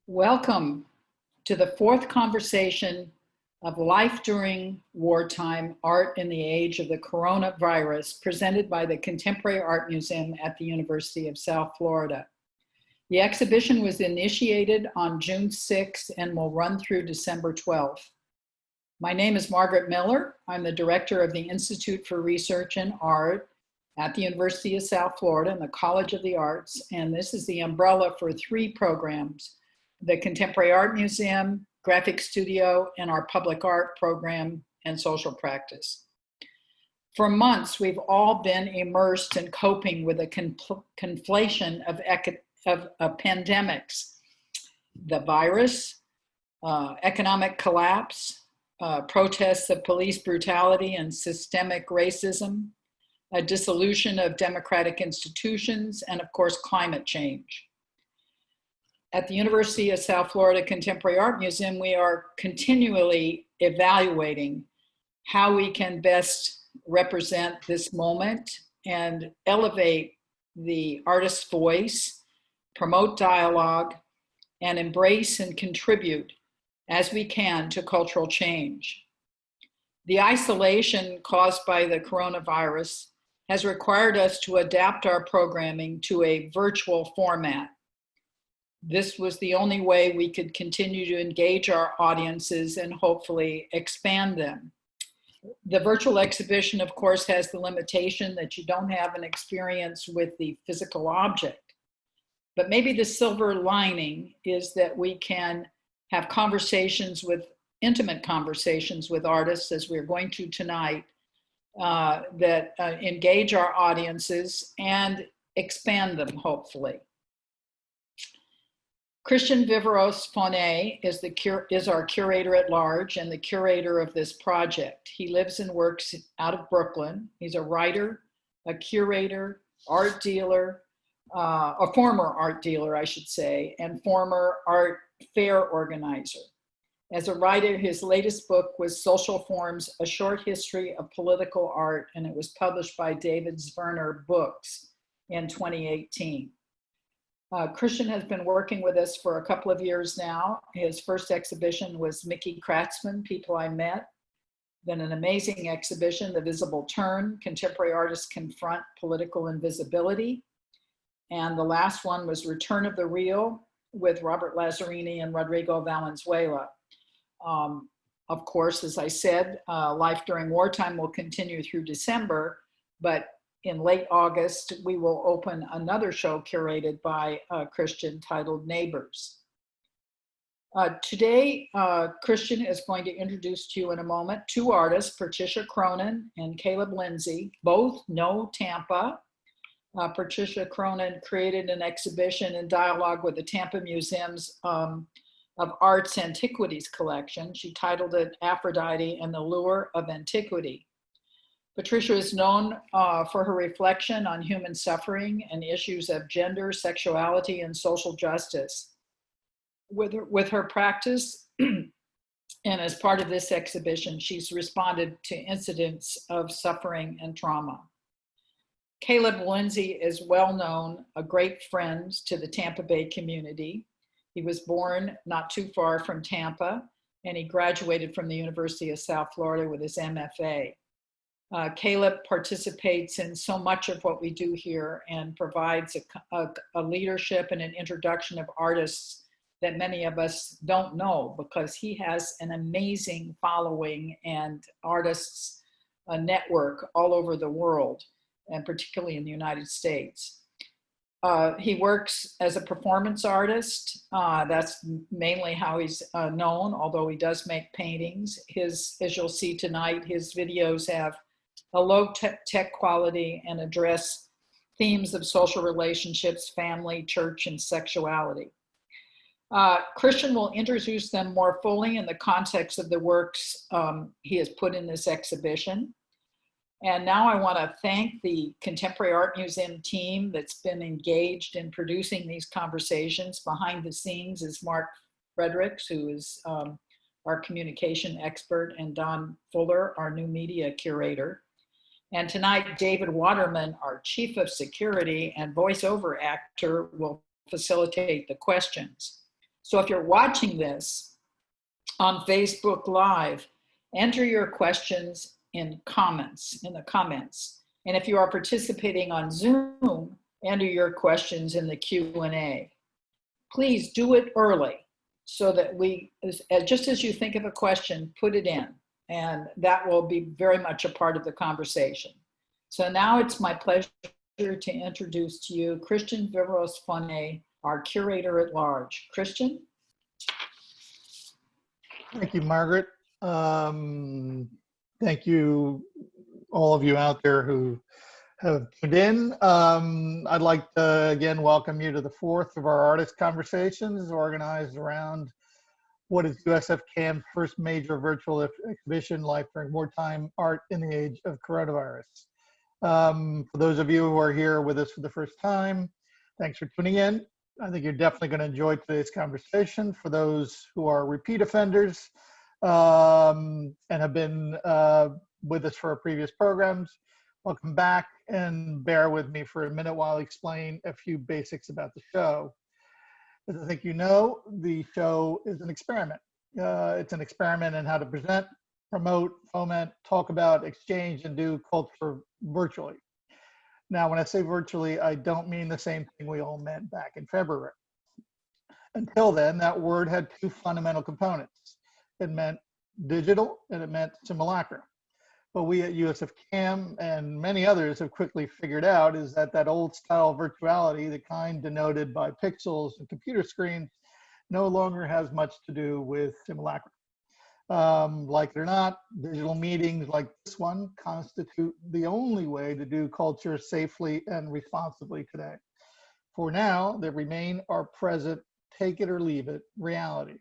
Welcome to the fourth conversation of Life During Wartime, Art in the Age of the Coronavirus, presented by the Contemporary Art Museum at the University of South Florida. The exhibition was initiated on June 6th and will run through December 12th. My name is Margaret Miller. I'm the director of the Institute for Research in Art at the University of South Florida and the College of the Arts, and this is the umbrella for three programs: the Contemporary Art Museum, Graphic Studio, and our Public Art Program and Social Practice. For months, we've all been immersed in coping with a conflation of pandemics: the virus, economic collapse, protests of police brutality and systemic racism, a dissolution of democratic institutions, and of course, climate change. At the University of South Florida Contemporary Art Museum, we are continually evaluating how we can best represent this moment and elevate the artist's voice, promote dialogue, and embrace and contribute as we can to cultural change. The isolation caused by the coronavirus has required us to adapt our programming to a virtual format. This was the only way we could continue to engage our audiences and hopefully expand them. The virtual exhibition, of course, has the limitation that you don't have an experience with the physical object. But maybe the silver lining is that we can have intimate conversations with artists, as we're going to tonight, that engage our audiences and expand them, hopefully. Christian Viveros-Faune is our Curator-at-large and the curator of this project. He lives and works out of Brooklyn. He's a writer, a curator, art dealer, a former art dealer, I should say, and former art fair organizer. As a writer, his latest book was Social Forms, A Short History of Political Art, and it was published by David Zwirner Books in 2018. Christian has been working with us for a couple of years now. His first exhibition was Mickey Kratzman, People I Met, then an amazing exhibition, The Visible Turn, Contemporary Artists Confront Political Invisibility. And the last one was Return of the Real with Robert Lazzarini and Rodrigo Valenzuela. Of course, as I said, Life During Wartime will continue through December, but in late August, we will open another show curated by Christian titled Neighbors. Today, Christian is going to introduce to you in a moment two artists, Patricia Cronin and Kalup Linzy. Both know Tampa. Patricia Cronin created an exhibition in dialogue with the Tampa Museum's of Art's Antiquities collection. She titled it Aphrodite and the Lure of Antiquity. Patricia is known for her reflection on human suffering and issues of gender, sexuality, and social justice. With her practice, and as part of this exhibition, she's responded to incidents of suffering and trauma. Kalup Linzy is well known, a great friend to the Tampa Bay community. He was born not too far from Tampa, and he graduated from the University of South Florida with his MFA. Kalup participates in so much of what we do here and provides a leadership and an introduction of artists that many of us don't know, because he has an amazing following and artists network all over the world, and particularly in the United States. He works as a performance artist. That's mainly how he's known, although he does make paintings. As you'll see tonight, his videos have a low tech quality and address themes of social relationships, family, church, and sexuality. Christian will introduce them more fully in the context of the works he has put in this exhibition. And now I want to thank the Contemporary Art Museum team that's been engaged in producing these conversations. Behind the scenes is Mark Fredericks, who is our communication expert, and Don Fuller, our new media curator. And tonight, David Waterman, our chief of security and voiceover actor, will facilitate the questions. So if you're watching this on Facebook Live, enter your questions in the comments. And if you are participating on Zoom, enter your questions in the Q&A. Please do it early so that just as you think of a question, put it in, and that will be very much a part of the conversation. So now it's my pleasure to introduce to you Christian Viveros-Faune, our Curator-at-large. Christian? Thank you, Margaret. Thank you, all of you out there who have tuned in. I'd like to again welcome you to the fourth of our artist conversations organized around what is USFCAM's first major virtual exhibition, Life During Wartime, Art in the Age of Coronavirus. For those of you who are here with us for the first time, thanks for tuning in. I think you're definitely going to enjoy today's conversation. For those who are repeat offenders and have been with us for our previous programs, welcome back, and bear with me for a minute while I explain a few basics about the show. As I think you know, the show is an experiment. It's an experiment in how to present, promote, foment, talk about, exchange, and do culture virtually. Now, when I say virtually, I don't mean the same thing we all meant back in February. Until then, that word had two fundamental components. It meant digital and it meant simulacra. What we at USFCAM and many others have quickly figured out is that old style virtuality, the kind denoted by pixels and computer screens, no longer has much to do with simulacra. Like it or not, digital meetings like this one constitute the only way to do culture safely and responsibly today. For now, they remain our present, take it or leave it, reality.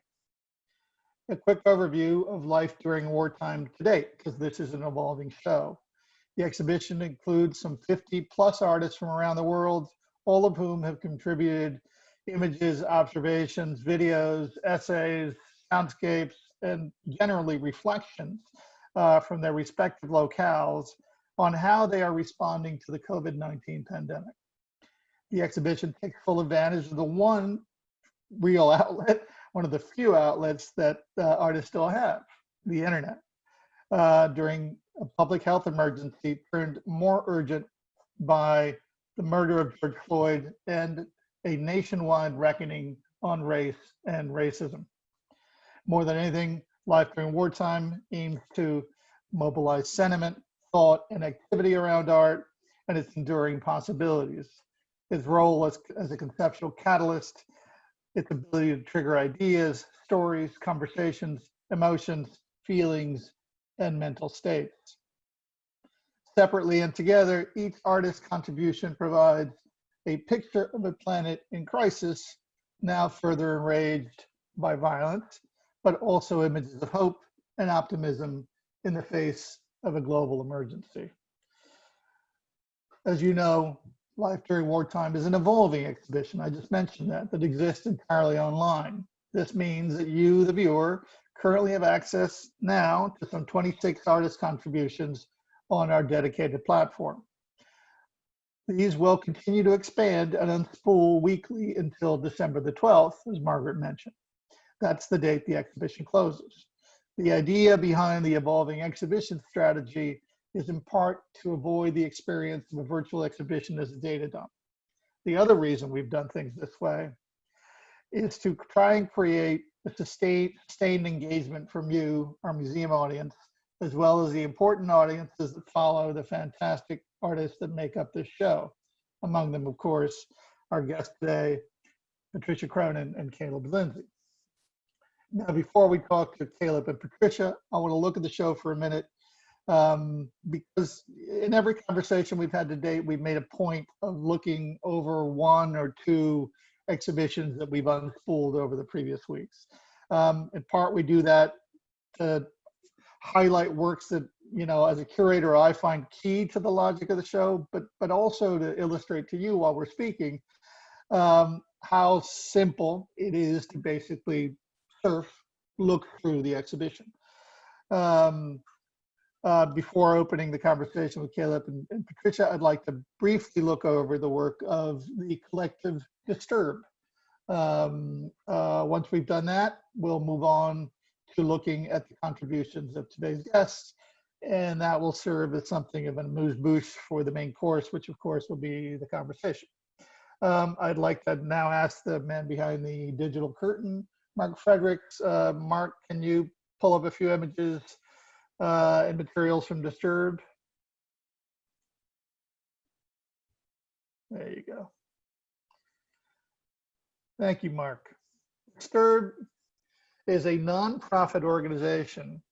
A quick overview of Life During Wartime to date, because this is an evolving show. The exhibition includes some 50 plus artists from around the world, all of whom have contributed images, observations, videos, essays, soundscapes, and generally reflections from their respective locales on how they are responding to the COVID-19 pandemic. The exhibition takes full advantage of the one real outlet, one of the few outlets that artists still have, the internet, during a public health emergency turned more urgent by the murder of George Floyd and a nationwide reckoning on race and racism. More than anything, Life During Wartime aims to mobilize sentiment, thought, and activity around art and its enduring possibilities. Its role as a conceptual catalyst, its ability to trigger ideas, stories, conversations, emotions, feelings, and mental states. Separately and together, each artist's contribution provides a picture of a planet in crisis, now further enraged by violence, but also images of hope and optimism in the face of a global emergency. As you know, Life During Wartime is an evolving exhibition. I just mentioned that exists entirely online. This means that you, the viewer, currently have access now to some 26 artist contributions on our dedicated platform. These will continue to expand and unspool weekly until December the 12th, as Margaret mentioned. That's the date the exhibition closes. The idea behind the evolving exhibition strategy is in part to avoid the experience of a virtual exhibition as a data dump. The other reason we've done things this way is to try and create a sustained engagement from you, our museum audience, as well as the important audiences that follow the fantastic artists that make up this show. Among them, of course, our guests today, Patricia Cronin and Kalup Linzy. Now, before we talk to Kalup and Patricia, I want to look at the show for a minute because in every conversation we've had to date, we've made a point of looking over one or two exhibitions that we've unspooled over the previous weeks. In part, we do that to highlight works that, you know, as a curator, I find key to the logic of the show, but also to illustrate to you while we're speaking how simple it is to basically look through the exhibition. Before opening the conversation with Kalup and Patricia, I'd like to briefly look over the work of the collective Disturbed. Once we've done that, we'll move on to looking at the contributions of today's guests, and that will serve as something of an amuse-bouche for the main course, which of course will be the conversation. I'd like to now ask the man behind the digital curtain, Mark Fredericks. Mark, can you pull up a few images and materials from Disturbed? There you go. Thank you, Mark. Disturbed is a nonprofit organization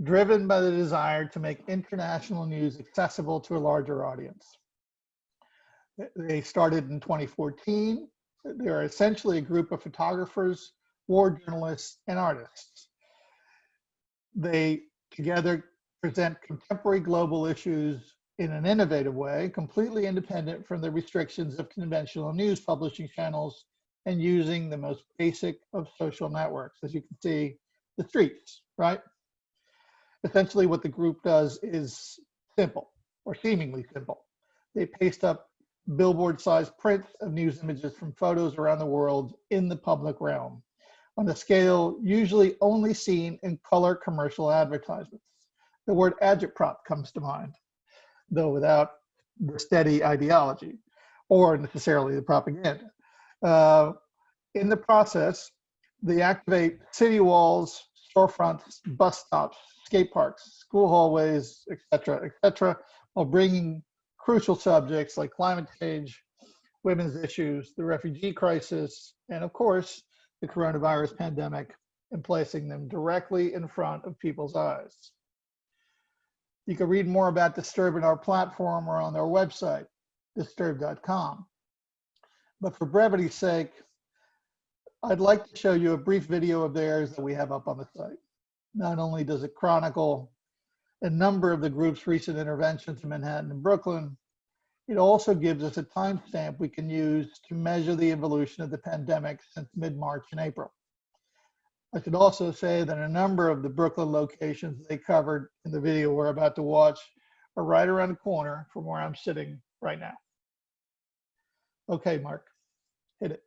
driven by the desire to make international news accessible to a larger audience. They started in 2014. They're essentially a group of photographers, war journalists, and artists. They together present contemporary global issues in an innovative way, completely independent from the restrictions of conventional news publishing channels and using the most basic of social networks, as you can see, the streets, right? Essentially what the group does is simple, or seemingly simple. They paste up billboard-sized prints of news images from photos around the world in the public realm, on a scale usually only seen in color commercial advertisements. The word agitprop comes to mind, though without the steady ideology or necessarily the propaganda. In the process, they activate city walls, storefronts, bus stops, skate parks, school hallways, et cetera, while bringing crucial subjects like climate change, women's issues, the refugee crisis, and of course, the coronavirus pandemic, and placing them directly in front of people's eyes. You can read more about Disturbed on our platform or on our website, disturbed.com. But for brevity's sake, I'd like to show you a brief video of theirs that we have up on the site. Not only does it chronicle a number of the group's recent interventions in Manhattan and Brooklyn, it also gives us a timestamp we can use to measure the evolution of the pandemic since mid-March and April. I should also say that a number of the Brooklyn locations they covered in the video we're about to watch are right around the corner from where I'm sitting right now. Okay, Mark, hit it.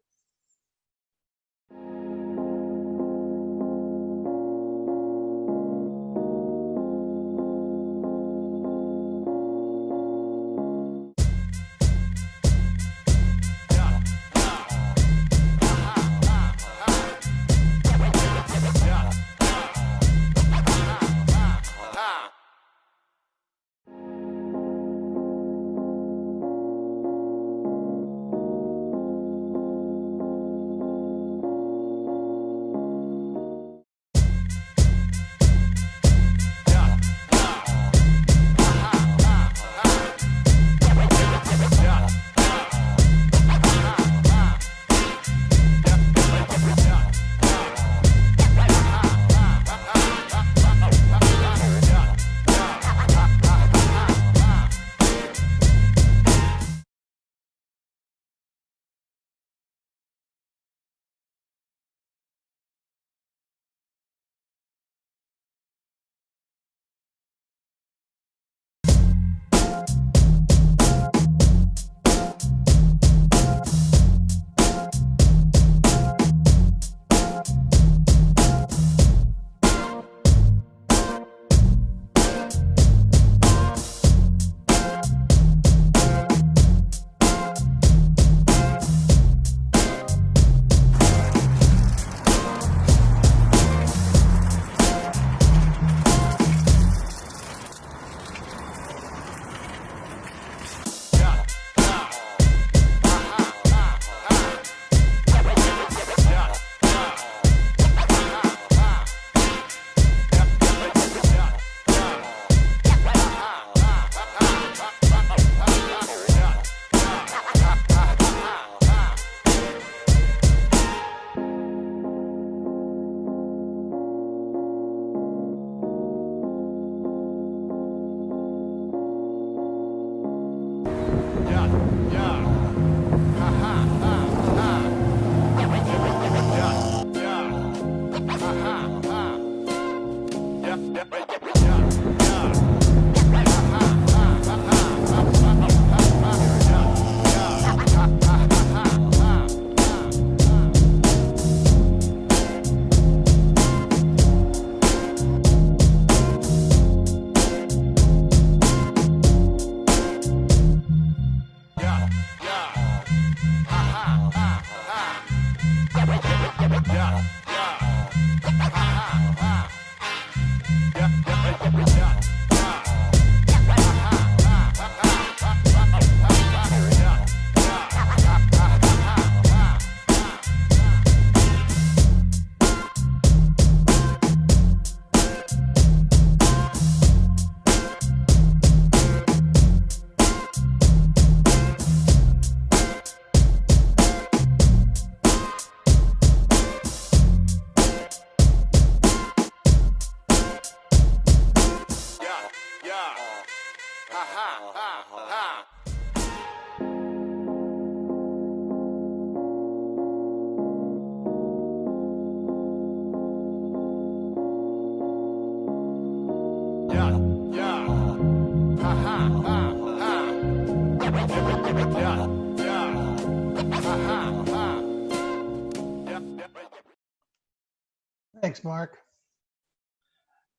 Thanks, Mark.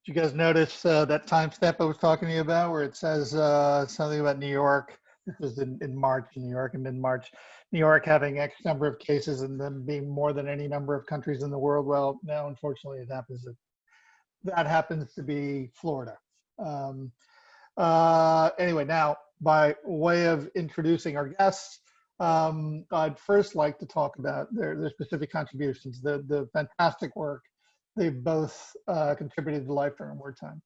Did you guys notice that timestamp I was talking to you about where it says something about New York? This was in March in New York, in mid-March. New York having X number of cases and them being more than any number of countries in the world. Well, now, unfortunately, that happens to be Florida. Anyway, now, by way of introducing our guests, I'd first like to talk about their specific contributions, the fantastic work they've both contributed to Life During Wartime.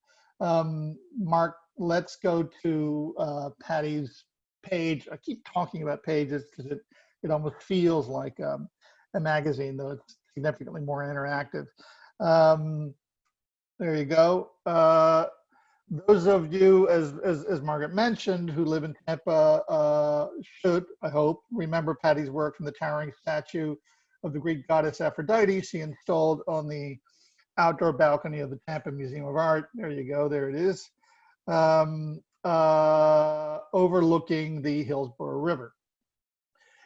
Mark, let's go to Patty's page. I keep talking about pages because it almost feels like a magazine, though it's significantly more interactive. There you go. Those of you, as Margaret mentioned, who live in Tampa should, I hope, remember Patty's work from the towering statue of the Greek goddess Aphrodite she installed on the outdoor balcony of the Tampa Museum of Art. There you go, there it is, overlooking the Hillsborough River.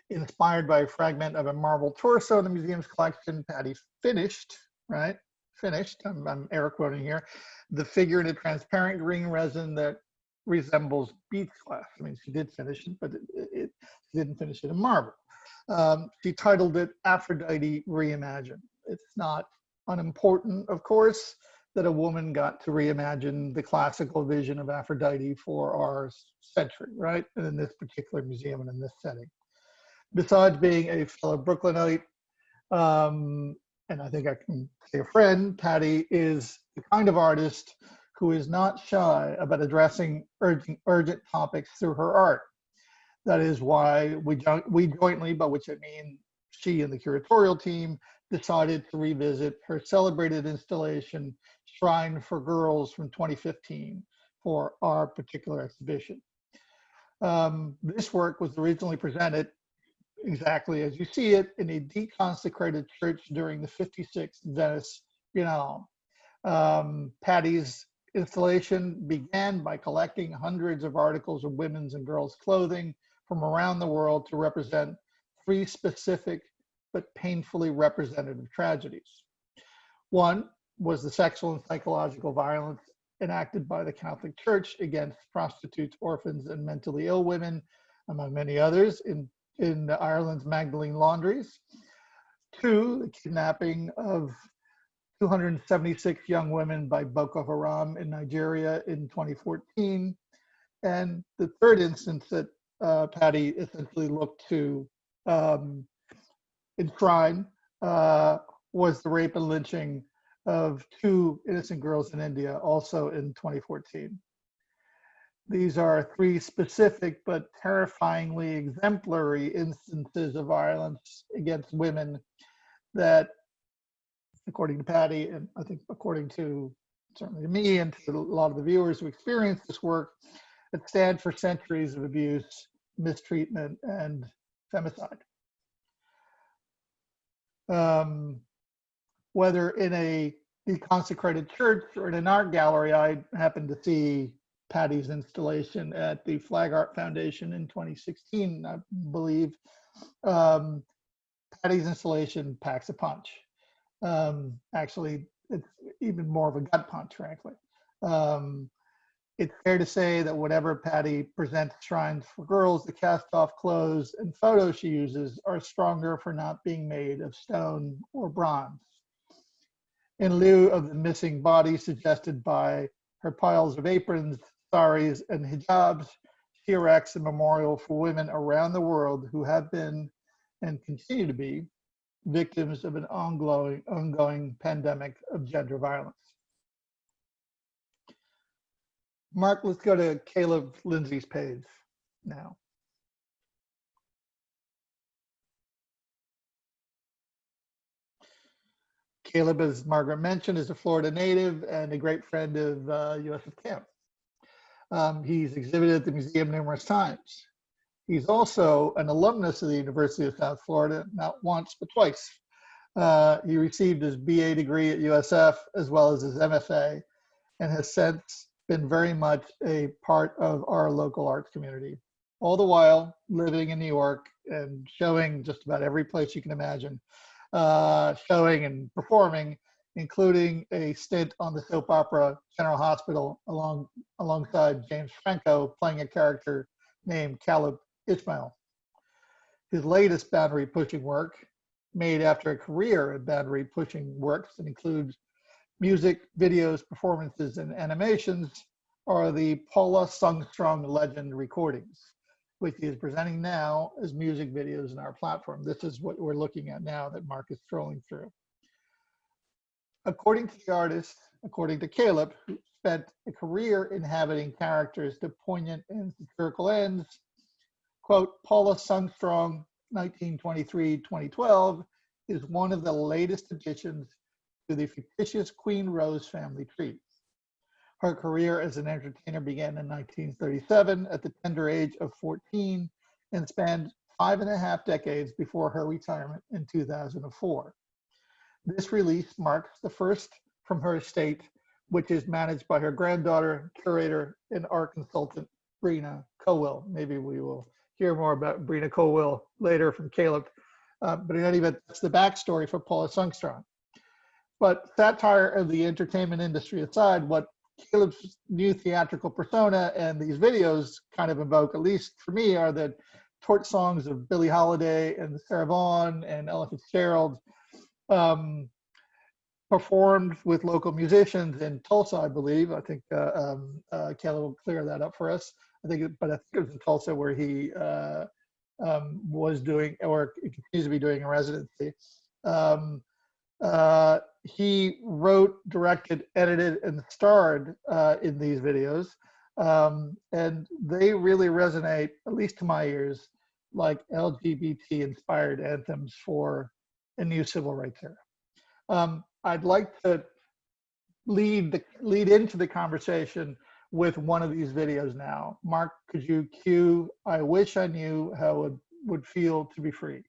Inspired by a fragment of a marble torso in the museum's collection, Patty finished, I'm air quoting here, the figure in a transparent green resin that resembles beach glass. I mean, she did finish it, but she didn't finish it in marble. She titled it Aphrodite Reimagined. It's not unimportant, of course, that a woman got to reimagine the classical vision of Aphrodite for our century, right? And in this particular museum and in this setting. Besides being a fellow Brooklynite, and I think I can say a friend, Patty is the kind of artist who is not shy about addressing urgent topics through her art. That is why we jointly, by which I mean she and the curatorial team, decided to revisit her celebrated installation, Shrine for Girls from 2015, for our particular exhibition. This work was originally presented exactly as you see it in a deconsecrated church during the 56th Venice Biennale. Patty's installation began by collecting hundreds of articles of women's and girls' clothing from around the world to represent 3 specific but painfully representative tragedies. One was the sexual and psychological violence enacted by the Catholic Church against prostitutes, orphans, and mentally ill women, among many others, in Ireland's Magdalene laundries. 2, the kidnapping of 276 young women by Boko Haram in Nigeria in 2014. And the third instance that Patty essentially looked to enshrine was the rape and lynching of 2 innocent girls in India, also in 2014. These are 3 specific but terrifyingly exemplary instances of violence against women that, according to Patty, and I think according to certainly to me and to a lot of the viewers who experienced this work, that stand for centuries of abuse, mistreatment, and femicide. Whether in a deconsecrated church or in an art gallery, I happened to see Patty's installation at the Flag Art Foundation in 2016, I believe. Patty's installation packs a punch. Actually, it's even more of a gut punch, frankly. It's fair to say that whatever Patty presents Shrines for Girls, the cast-off clothes and photos she uses are stronger for not being made of stone or bronze. In lieu of the missing body suggested by her piles of aprons, saris, and hijabs, she erects a memorial for women around the world who have been and continue to be victims of an ongoing pandemic of gender violence. Mark, let's go to Caleb Linzy's page now. Caleb, as Margaret mentioned, is a Florida native and a great friend of USFCAM. He's exhibited at the museum numerous times. He's also an alumnus of the University of South Florida, not once, but twice. He received his BA degree at USF as well as his MFA, and has since been very much a part of our local arts community, all the while living in New York and showing just about every place you can imagine, showing and performing, including a stint on the soap opera General Hospital alongside James Franco, playing a character named Kalup Ishmael. His latest boundary pushing work, made after a career in boundary pushing works that includes music, videos, performances, and animations, are the Paula Sungstrong Legend recordings, which he is presenting now as music videos in our platform. This is what we're looking at now that Mark is scrolling through. According to the artist, according to Kalup, who spent a career inhabiting characters to poignant and satirical ends, quote, Paula Sungstrong, 1923-2012, is one of the latest additions to the fictitious Queen Rose family tree. Her career as an entertainer began in 1937 at the tender age of 14 and spanned 5.5 decades before her retirement in 2004. This release marks the first from her estate, which is managed by her granddaughter, curator, and art consultant, Brina Colwell. Maybe we will hear more about Brina Colwell later from Kalup. But in any event, that's the backstory for Paula Sungstrong. But satire of the entertainment industry aside, what Kalup's new theatrical persona and these videos kind of evoke, at least for me, are the torch songs of Billie Holiday and Sarah Vaughan and Ella Fitzgerald, performed with local musicians in Tulsa, I believe. I think Kalup will clear that up for us. I think it was in Tulsa where he was doing, or continues to be doing, a residency. He wrote, directed, edited, and starred in these videos. And they really resonate, at least to my ears, like LGBT-inspired anthems for a new civil rights era. I'd like to lead into the conversation with one of these videos now. Mark, could you cue I Wish I Knew How It Would Feel to Be Free?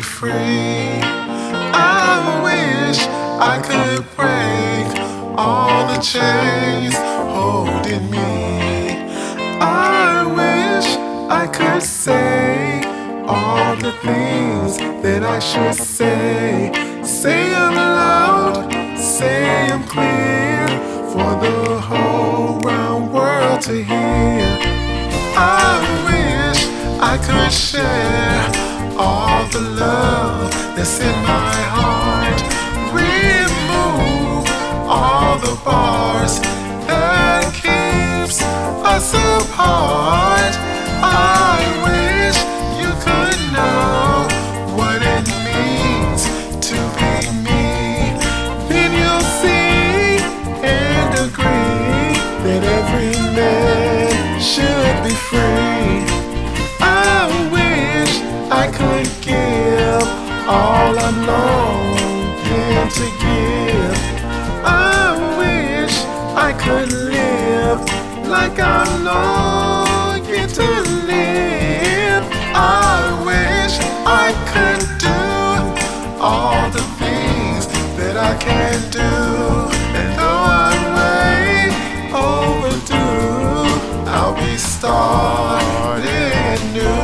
Free. I wish I could break all the chains holding me. I wish I could say all the things that I should say. Say them loud, say them clear for the whole round world to hear. I wish I could share all the love that's in my heart. Remove all the bars that keeps us apart. I wish you could know what it means to be me. Then you'll see and agree that every man should be free. I could give all I'm longing to give. I wish I could live like I'm longing to live. I wish I could do all the things that I can do. And though I'm way overdue, I'll be starting new.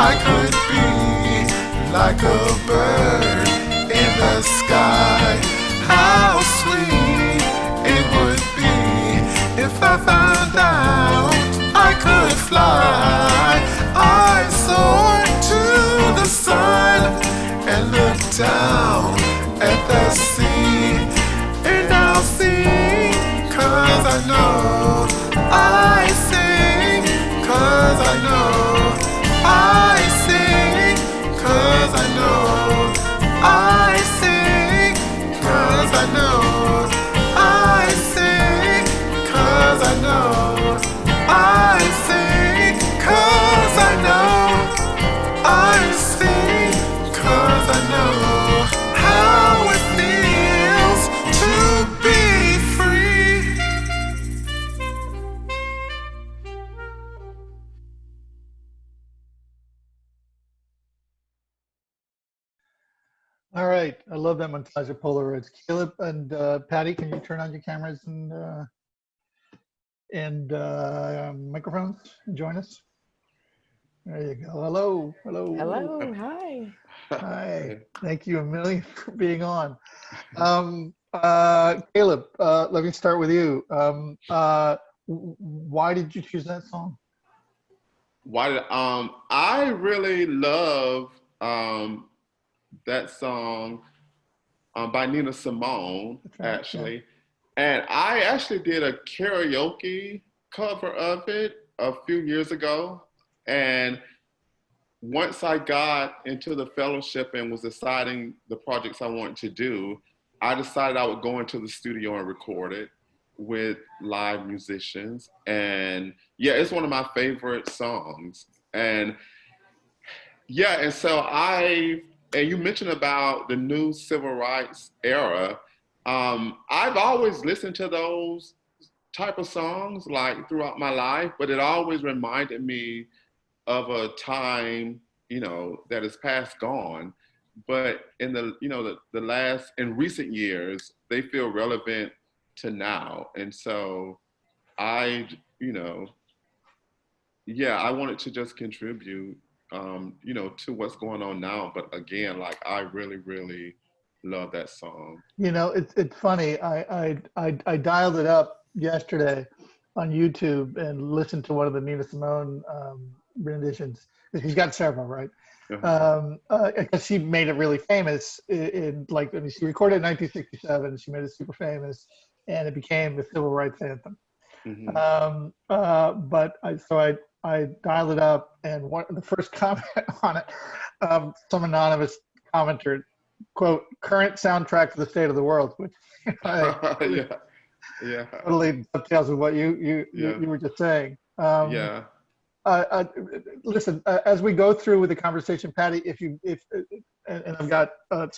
I could be like a bird in the sky. How sweet it would be if I found out I could fly. I soar to the sun and look down at the sea. And I'll sing 'cause I know I sing 'cause 'cause I know. I sing 'cause I know. I sing 'cause I know. I sing 'cause I know. I sing 'cause I know. I sing 'cause I know how it feels to be free. All right. I love that montage of Polaroids. Caleb and Patty, can you turn on your cameras and microphones and join us? There you go. Hello. Hello. Hello, hi. Hi. Thank you a million for being on. Caleb, let me start with you. Why did you choose that song? I really love that song by Nina Simone, That's right, actually. And I actually did a karaoke cover of it a few years ago. And once I got into the fellowship and was deciding the projects I wanted to do, I decided I would go into the studio and record it with live musicians. And yeah, it's one of my favorite songs. And yeah, and so and you mentioned about the new civil rights era. I've always listened to those type of songs like throughout my life, but it always reminded me of a time, that is past gone. But in in recent years, they feel relevant to now. And so I, I wanted to just contribute, to what's going on now. But again, like I really, really love that song. It's funny. I dialed it up yesterday on YouTube and listened to one of the Nina Simone renditions. She's got several, right? Because she made it really famous she recorded it in 1967. She made it super famous, and it became the civil rights anthem. Mm-hmm. I dialed it up, and the first comment on it, some anonymous commenter, quote, "current soundtrack to the state of the world," which yeah, totally dovetails with what you were just saying. Yeah. Listen, as we go through with the conversation, Patty, and I've got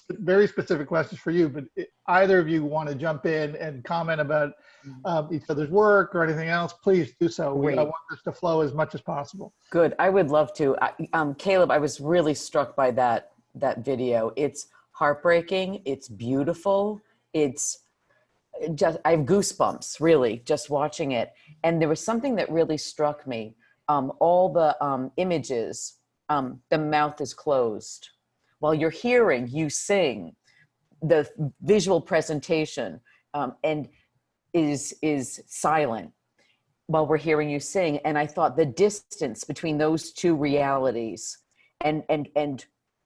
very specific questions for you, but either of you want to jump in and comment about each other's work or anything else, please do so. I want this to flow as much as possible. Good, I would love to. Caleb, I was really struck by that video. It's heartbreaking, it's beautiful, it's just, I have goosebumps, really, just watching it. And there was something that really struck me. All the images, the mouth is closed. While you're hearing you sing, the visual presentation and is silent while we're hearing you sing. And I thought the distance between those two realities and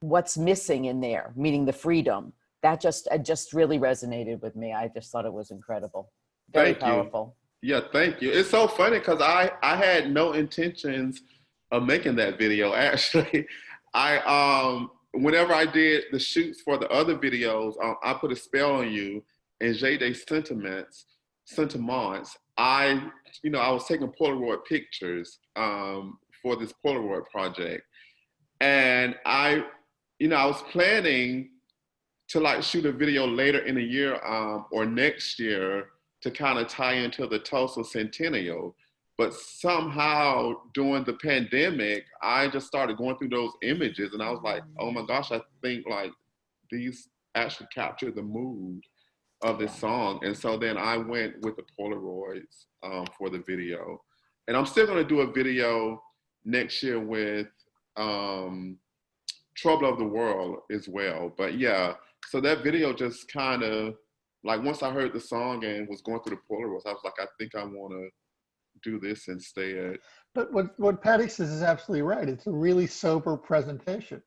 what's missing in there, meaning the freedom, that just really resonated with me. I just thought it was incredible. Very powerful. Yeah, thank you. It's so funny because I had no intentions of making that video. Actually, whenever I did the shoots for the other videos, I Put a Spell on You and J-Day Sentiments, I was taking Polaroid pictures for this Polaroid project, and I was planning to shoot a video later in the year or next year to kind of tie into the Tulsa Centennial. But somehow during the pandemic, I just started going through those images and I was like, oh my gosh, I think these actually capture the mood of this song. And so then I went with the Polaroids for the video. And I'm still gonna do a video next year with Trouble of the World as well. But yeah, so that video just kind of, once I heard the song and was going through the Polaroids, I was like, I think I want to do this instead. But what Patty says is absolutely right. It's a really sober presentation.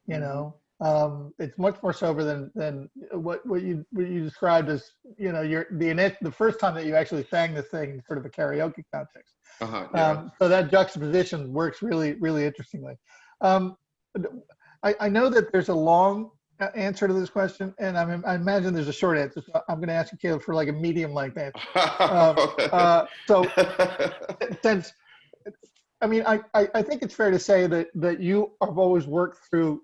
It's much more sober than what you described as the first time that you actually sang this thing in sort of a karaoke context. Yeah. So that juxtaposition works really, really interestingly. Um, I know that there's a long answer to this question, and I imagine there's a short answer. So I'm going to ask you, Caleb, for like a medium length answer. So since, I mean, I think it's fair to say that you have always worked through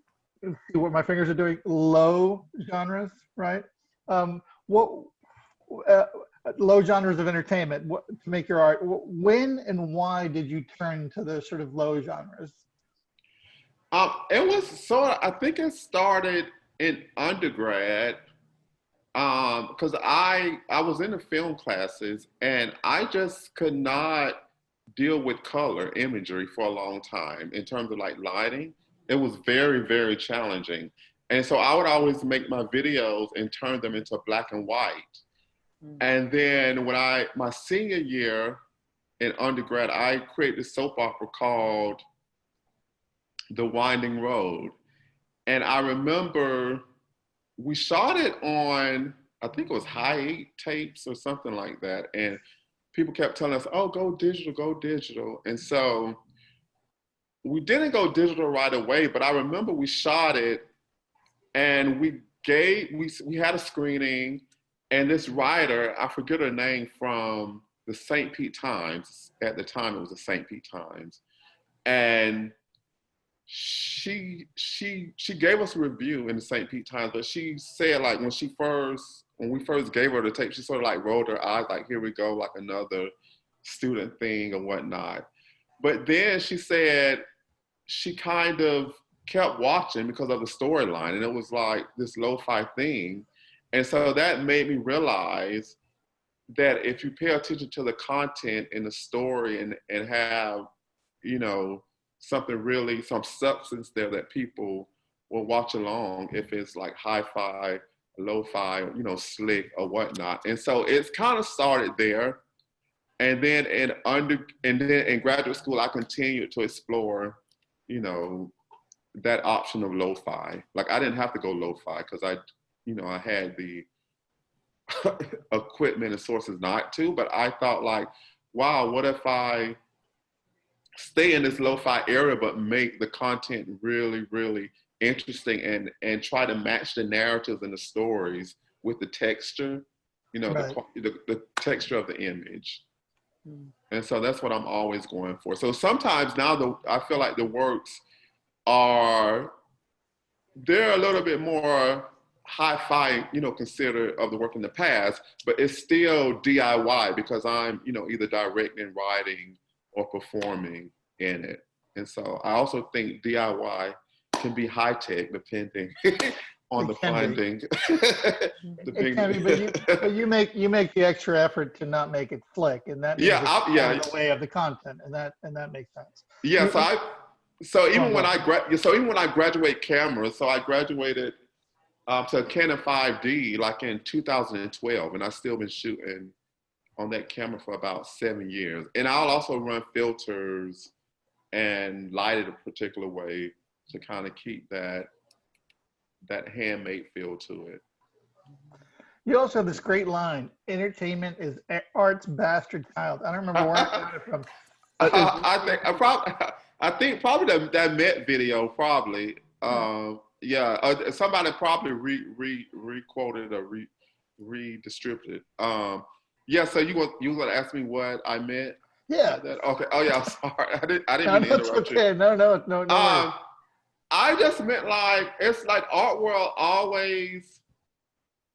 what my fingers are doing, low genres, right? What low genres of entertainment to make your art. When and why did you turn to those sort of low genres? It was I think it started in undergrad, because I was in the film classes and I just could not deal with color imagery for a long time in terms of like lighting. It was very, very challenging. And so I would always make my videos and turn them into black and white. And then when my senior year in undergrad, I created a soap opera called The Winding Road. And I remember we shot it on, I think it was high tapes or something like that. And people kept telling us, oh, go digital, go digital. And so we didn't go digital right away, but I remember we shot it and we had a screening, and this writer, I forget her name, from the St. Pete Times, at the time it was the St. Pete Times, and she gave us a review in the St. Pete Times, but she said like when we first gave her the tape, she sort of like rolled her eyes like, here we go, like another student thing or whatnot. But then she said she kind of kept watching because of the storyline, and it was like this lo-fi thing. And so that made me realize that if you pay attention to the content in the story and have, you know, something really, some substance there that people will watch along, if it's like hi-fi, lo-fi, you know, slick or whatnot. And so it's kind of started there. And then in graduate school, I continued to explore, you know, that option of lo-fi. Like I didn't have to go lo-fi because I had the equipment and sources not to, but I thought like, wow, what if I stay in this lo-fi area, but make the content really, really interesting and try to match the narratives and the stories with the texture, you know, right. the texture of the image. And so that's what I'm always going for. So sometimes now I feel like the works they're a little bit more hi-fi, you know, considered of the work in the past, but it's still DIY because I'm, you know, either directing, writing, or performing in it. And so I also think DIY can be high-tech depending on the funding. It can be, but you make the extra effort to not make it slick, and that means it's the way of the content, and that makes sense. Yes, So even when I graduate cameras, so I graduated to Canon 5D like in 2012, and I've still been shooting on that camera for about 7 years. And I'll also run filters and light it a particular way to kind of keep that handmade feel to it. You also have this great line: "Entertainment is art's bastard child." I don't remember where I got it from. I think probably that Met video probably. Somebody probably re-quoted or redistributed. So you want to ask me what I meant? Yeah. Okay. Oh yeah. Sorry. I didn't mean to interrupt you. No. I just meant like it's like art world always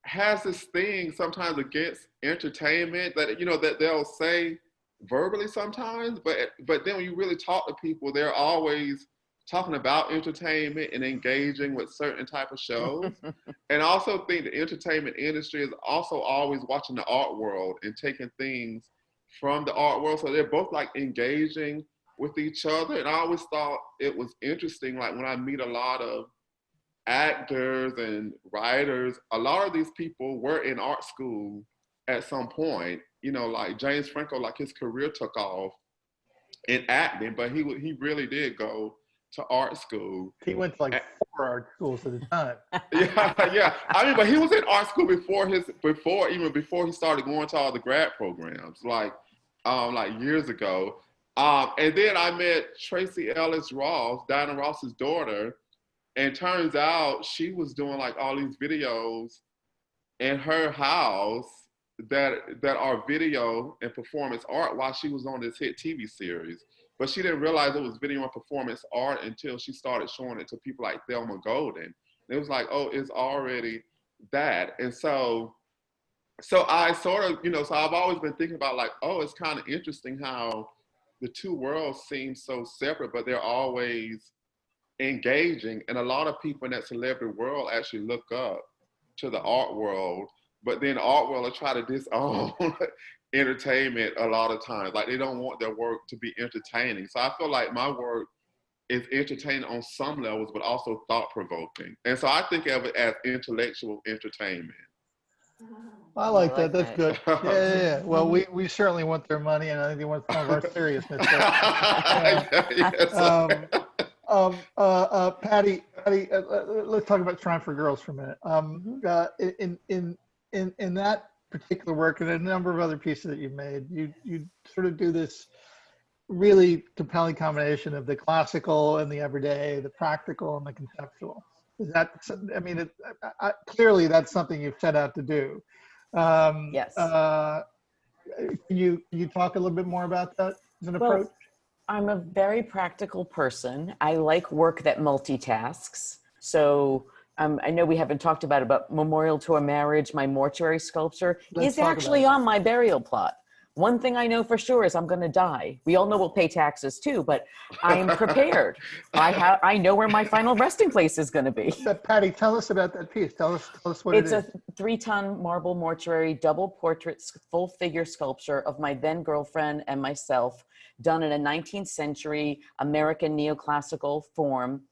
has this thing sometimes against entertainment that that they'll say verbally sometimes, but then when you really talk to people, they're always talking about entertainment and engaging with certain type of shows. And I also think the entertainment industry is also always watching the art world and taking things from the art world. So they're both like engaging with each other. And I always thought it was interesting, like when I meet a lot of actors and writers, a lot of these people were in art school at some point. Like James Franco, like his career took off in acting, but he really did go to art school. He went to like 4 art schools at a time. Yeah. I mean, but he was in art school before he started going to all the grad programs, like years ago. And then I met Tracy Ellis Ross, Diana Ross's daughter, and turns out she was doing like all these videos in her house that are video and performance art while she was on this hit TV series. But she didn't realize it was video and performance art until she started showing it to people like Thelma Golden. It was like, oh, it's already that. And so I sort of, so I've always been thinking about like, oh, it's kind of interesting how the two worlds seem so separate, but they're always engaging. And a lot of people in that celebrity world actually look up to the art world, but then the art world will try to disown entertainment a lot of times. Like they don't want their work to be entertaining. So I feel like my work is entertaining on some levels, but also thought-provoking. And so I think of it as intellectual entertainment. I like that. That's good. Yeah. Well, we certainly want their money, and I think they want some of our seriousness. Patty, let's talk about Shrine for Girls for a minute. In that particular work and a number of other pieces that you've made, you sort of do this really compelling combination of the classical and the everyday, the practical and the conceptual. Is that, I mean, clearly that's something you've set out to do. Yes. Can you talk a little bit more about that as an approach? I'm a very practical person. I like work that multitasks. So I know we haven't talked about Memorial to a Marriage, my mortuary sculpture is actually on my burial plot. One thing I know for sure is I'm going to die. We all know we'll pay taxes too, but I am prepared. I know where my final resting place is going to be. Patty, tell us about that piece. Tell us what it is. It's a 3-ton marble mortuary double portrait full figure sculpture of my then girlfriend and myself, done in a 19th century American neoclassical form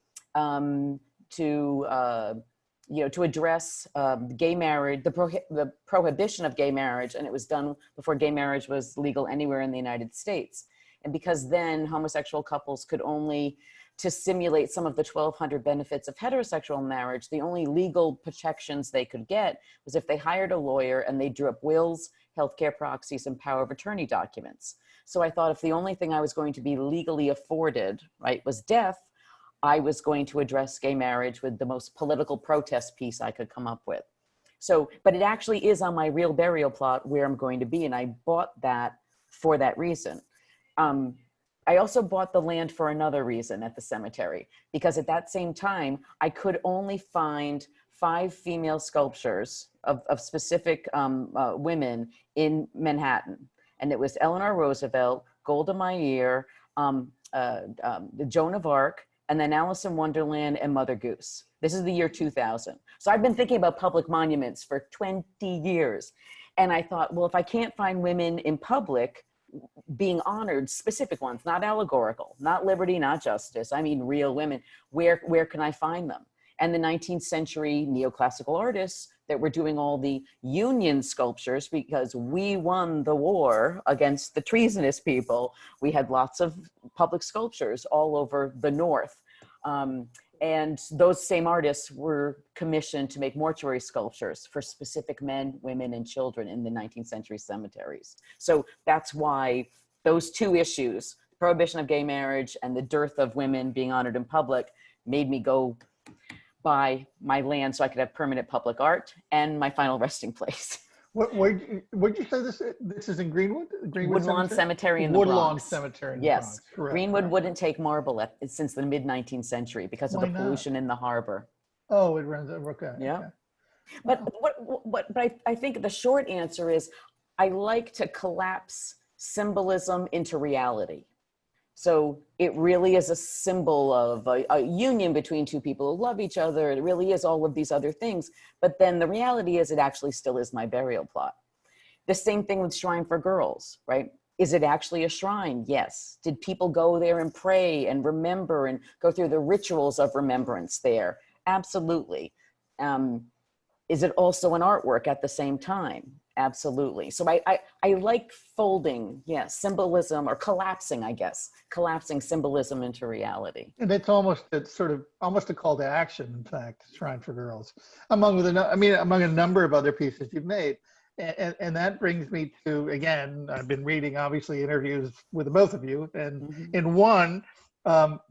to address gay marriage, the prohibition of gay marriage, and it was done before gay marriage was legal anywhere in the United States. And because then homosexual couples could only, to simulate some of the 1,200 benefits of heterosexual marriage, the only legal protections they could get was if they hired a lawyer and they drew up wills, healthcare proxies, and power of attorney documents. So I thought if the only thing I was going to be legally afforded, right, was death, I was going to address gay marriage with the most political protest piece I could come up with. So, but it actually is on my real burial plot where I'm going to be, and I bought that for that reason. I also bought the land for another reason at the cemetery, because at that same time, I could only find 5 female sculptures of specific women in Manhattan. And it was Eleanor Roosevelt, Golda Meir, Joan of Arc, and then Alice in Wonderland and Mother Goose. This is the year 2000. So I've been thinking about public monuments for 20 years. And I thought, well, if I can't find women in public being honored, specific ones, not allegorical, not liberty, not justice, I mean real women, where can I find them? And the 19th century neoclassical artists that were doing all the Union sculptures, because we won the war against the treasonous people. We had lots of public sculptures all over the North. And those same artists were commissioned to make mortuary sculptures for specific men, women, and children in the 19th century cemeteries. So that's why those two issues, prohibition of gay marriage and the dearth of women being honored in public, made me go buy my land so I could have permanent public art and my final resting place. What'd you say this is in Greenwood? Woodlawn Cemetery in the Woodlawn Bronx. Cemetery in the Yes. Bronx. Correct. Greenwood wouldn't take marble since the mid-19th century because of Why the not? pollution in the harbor. Oh, it runs over. Okay. Yeah. Okay. But I think the short answer is I like to collapse symbolism into reality. So it really is a symbol of a union between two people who love each other. It really is all of these other things. But then the reality is it actually still is my burial plot. The same thing with Shrine for Girls, right? Is it actually a shrine? Yes. Did people go there and pray and remember and go through the rituals of remembrance there? Absolutely. Is it also an artwork at the same time? Absolutely. So I like folding, symbolism, or collapsing, I guess, collapsing symbolism into reality. And it's almost a call to action, in fact, Shrine for Girls, among a number of other pieces you've made. And that brings me to, again, I've been reading, obviously, interviews with the both of you. And in one,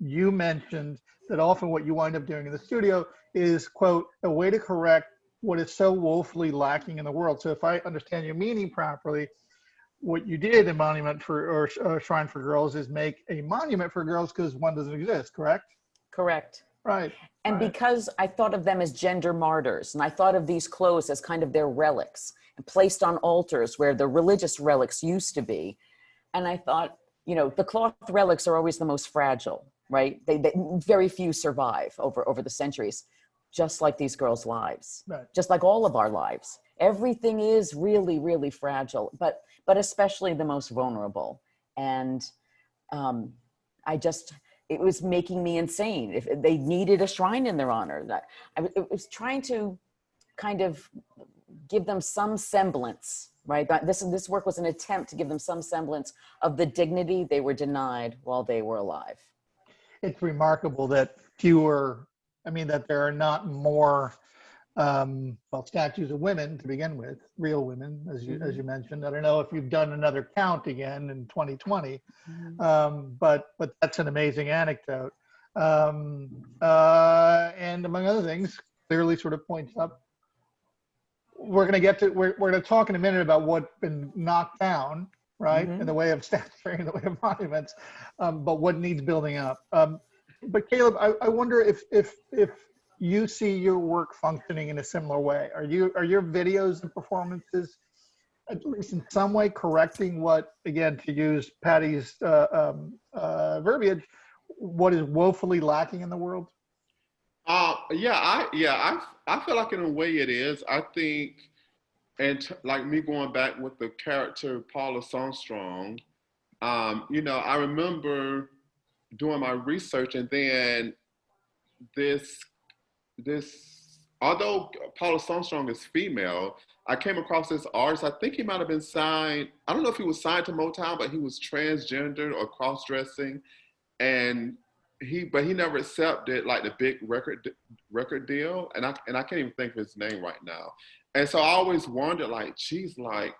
you mentioned that often what you wind up doing in the studio is, quote, a way to correct what is so woefully lacking in the world. So if I understand your meaning properly, what you did in Monument for, or Shrine for Girls, is make a monument for girls because one doesn't exist, correct? Correct. Right. And right. because I thought of them as gender martyrs, and I thought of these clothes as kind of their relics and placed on altars where the religious relics used to be. And I thought, you know, the cloth relics are always the most fragile, right? They very few survive over the centuries, just like these girls' lives, Right. just like all of our lives. Everything is really, really fragile, but especially the most vulnerable. And it was making me insane. If they needed a shrine in their honor, that I was trying to kind of give them some semblance, right? This work was an attempt to give them some semblance of the dignity they were denied while they were alive. It's remarkable that that there are not more statues of women to begin with, real women, as you mentioned. I don't know if you've done another count again in 2020, but that's an amazing anecdote. And among other things, clearly sort of points up. We're going to talk in a minute about what's been knocked down, right, in the way of statuary, in the way of monuments, but what needs building up. But Caleb, I wonder if you see your work functioning in a similar way. Are your videos and performances, at least in some way, correcting what, again, to use Patty's verbiage, what is woefully lacking in the world? I feel like in a way it is. I think, like me going back with the character Paula Songstrong, I remember doing my research, and then this, although Paula Songstrong is female, I came across this artist. I think he might have been signed. I don't know if he was signed to Motown, but he was transgender or cross-dressing, and he never accepted like the big record deal. And I can't even think of his name right now. And so I always wondered, like, geez, like,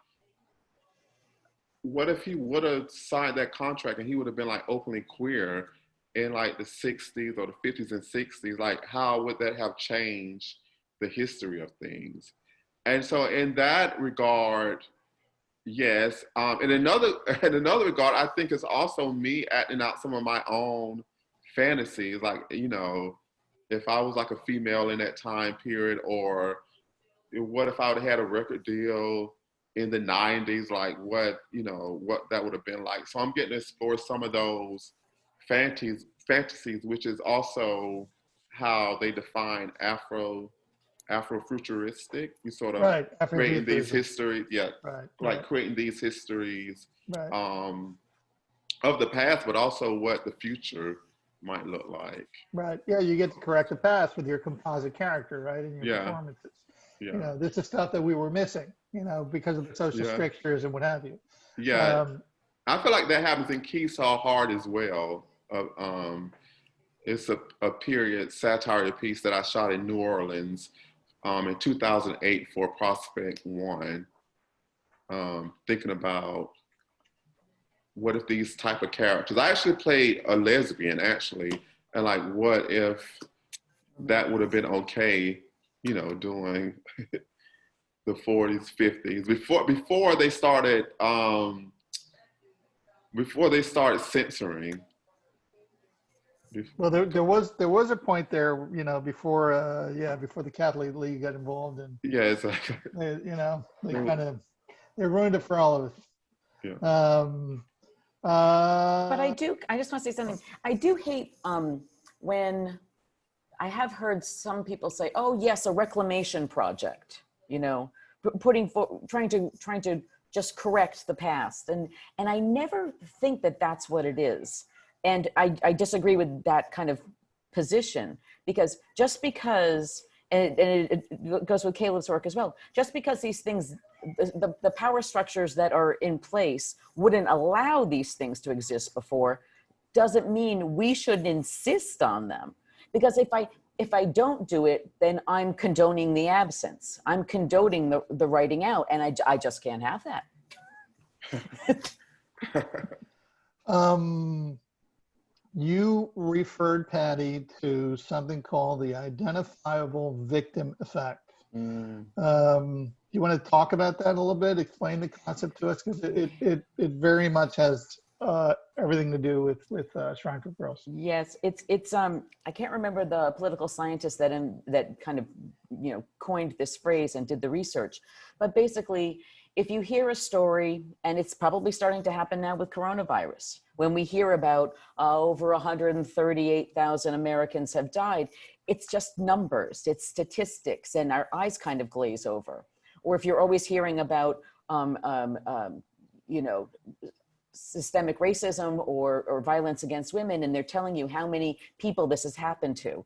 what if he would have signed that contract and he would have been like openly queer in like the 60s or the 50s and 60s? Like, how would that have changed the history of things? And so in that regard, yes. In another regard, I think it's also me acting out some of my own fantasies. Like, if I was like a female in that time period, or what if I would have had a record deal in the 90s, like what that would have been like. So I'm getting to explore some of those fantasies, which is also how they define Afrofuturistic. You sort of creating these histories, creating these histories of the past, but also what the future might look like. Right. Yeah, you get to correct the past with your composite character, right, in your performances. Yeah. This is stuff that we were missing, because of the social strictures and what have you. Yeah. I feel like that happens in Keyshaw Hard as well. It's a period satire piece that I shot in New Orleans in 2008 for Prospect One. Thinking about what if these type of characters, I actually played a lesbian actually, and like what if that would have been okay, during the 40s, 50s, before they started censoring. Well, there was a point there, before the Catholic League got involved, and exactly. They ruined it for all of us. Yeah. But I just want to say something. I do hate when I have heard some people say, "Oh yes, a reclamation project," trying to just correct the past, and I never think that that's what it is. And I disagree with that kind of position, because just because, and it goes with Caleb's work as well, just because these things, the power structures that are in place wouldn't allow these things to exist before, doesn't mean we should insist on them. Because if I don't do it, then I'm condoning the absence. I'm condoning the writing out, and I just can't have that. You referred, Patty, to something called the identifiable victim effect. You want to talk about that a little bit? Explain the concept to us, because it very much has everything to do with Shrine for Girls. Yes, it's I can't remember the political scientist that kind of, you know, coined this phrase and did the research, but basically, if you hear a story, and it's probably starting to happen now with coronavirus, when we hear about over 138,000 Americans have died, it's just numbers, it's statistics, and our eyes kind of glaze over. Or if you're always hearing about, you know, systemic racism or violence against women, and they're telling you how many people this has happened to,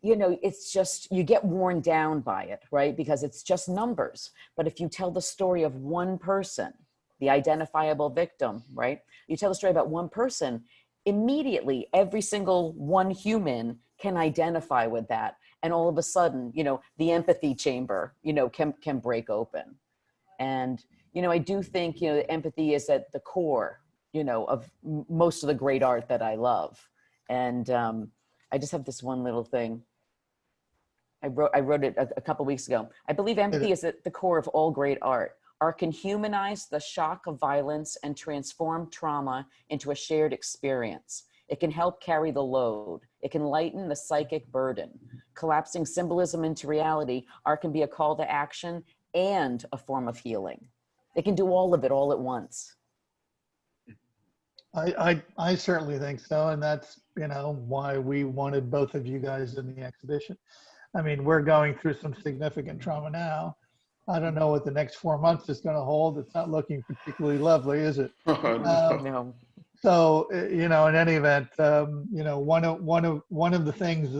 you know, it's just, you get worn down by it, right? Because it's just numbers. But if you tell the story of one person, the identifiable victim, right? You tell the story about one person, immediately every single one human can identify with that. And all of a sudden, you know, the empathy chamber, you know, can break open. And, you know, I do think, you know, empathy is at the core, you know, of most of the great art that I love. And I just have this one little thing. I wrote it a couple weeks ago. I believe empathy is at the core of all great art. Art can humanize the shock of violence and transform trauma into a shared experience. It can help carry the load. It can lighten the psychic burden. Collapsing symbolism into reality, art can be a call to action and a form of healing. It can do all of it all at once. I certainly think so, and that's, you know, why we wanted both of you guys in the exhibition. I mean, we're going through some significant trauma now. I don't know what the next 4 months is going to hold. It's not looking particularly lovely, is it? No. So, you know, in any event, you know, one of the things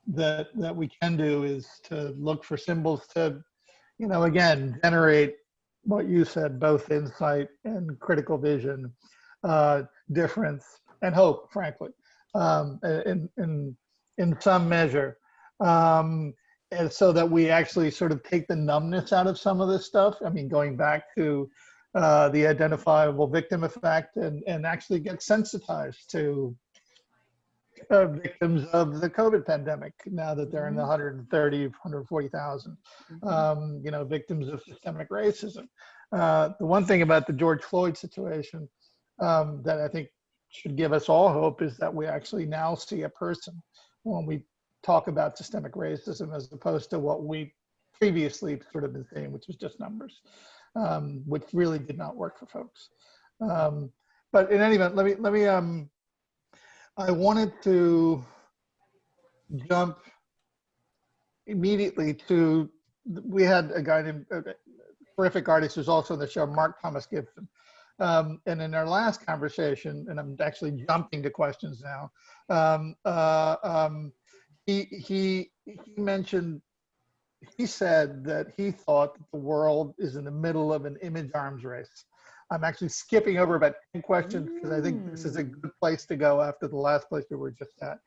that we can do is to look for symbols to, you know, again, generate what you said, both insight and critical vision, difference and hope, frankly, in some measure. And so that we actually sort of take the numbness out of some of this stuff. I mean, going back to the identifiable victim effect, and actually get sensitized to victims of the COVID pandemic, now that they're in the 130, 140,000, you know, victims of systemic racism. The one thing about the George Floyd situation that I think should give us all hope is that we actually now see a person when we talk about systemic racism, as opposed to what we previously sort of been saying, which was just numbers, which really did not work for folks. But in any event, let me I wanted to jump immediately to, we had a guy named, a terrific artist who's also in the show, Mark Thomas Gibson. And in our last conversation, and I'm actually jumping to questions now, he mentioned, he said that he thought that the world is in the middle of an image arms race. I'm actually skipping over about 10 questions because I think this is a good place to go after the last place we were just at.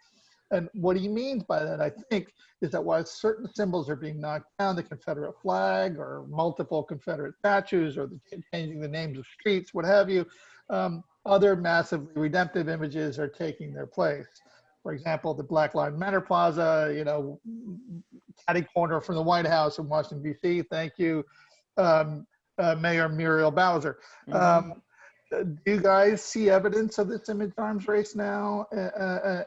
And what he means by that, I think, is that while certain symbols are being knocked down, the Confederate flag or multiple Confederate statues or changing the names of streets, what have you, other massively redemptive images are taking their place. For example, the Black Lives Matter Plaza, you know, catty corner from the White House in Washington, D.C. Thank you, Mayor Muriel Bowser. Do you guys see evidence of this image arms race now,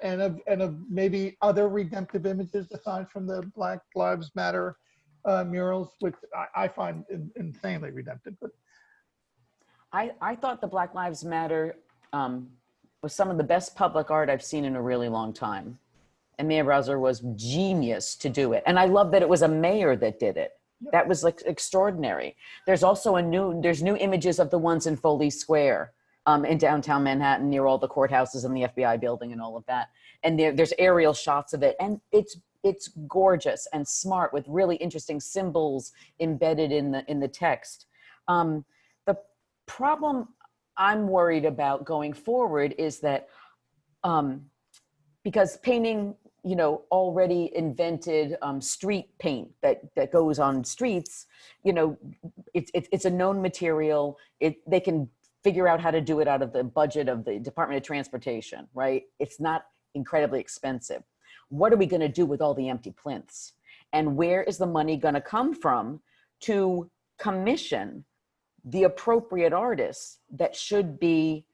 and of maybe other redemptive images aside from the Black Lives Matter murals, which I find insanely redemptive? But I thought the Black Lives Matter was some of the best public art I've seen in a really long time. And Mayor Bowser was genius to do it. And I love that it was a mayor that did it. That was like extraordinary. There's also there's new images of the ones in Foley Square in downtown Manhattan, near all the courthouses and the FBI building and all of that. And there's aerial shots of it. And it's gorgeous and smart with really interesting symbols embedded in the text. The problem I'm worried about going forward is that because painting already invented street paint that goes on streets. It's a known material. They can figure out how to do it out of the budget of the Department of Transportation, right? It's not incredibly expensive. What are we going to do with all the empty plinths? And where is the money going to come from to commission the appropriate artists that should be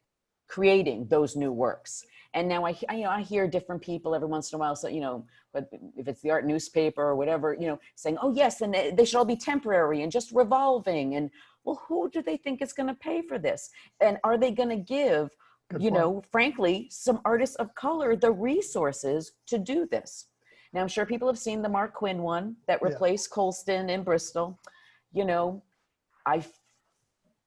creating those new works? And now I hear different people every once in a while, so, but if it's the art newspaper or whatever, saying, oh yes, and they should all be temporary and just revolving. And well, who do they think is going to pay for this? And are they going to give, frankly, some artists of color the resources to do this? Now, I'm sure people have seen the Mark Quinn one that replaced Colston in Bristol.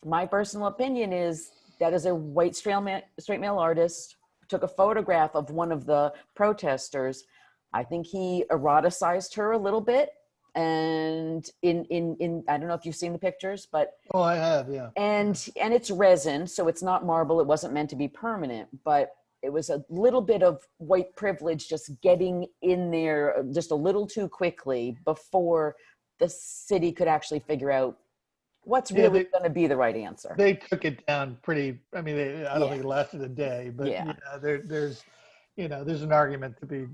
My personal opinion is that is a white straight male artist, took a photograph of one of the protesters. I think he eroticized her a little bit. And in I don't know if you've seen the pictures, but oh, I have, yeah. And it's resin, so it's not marble. It wasn't meant to be permanent, but it was a little bit of white privilege just getting in there just a little too quickly before the city could actually figure out what's really going to be the right answer. They took it down pretty. I mean, I don't think it lasted a day, but there's an argument to be.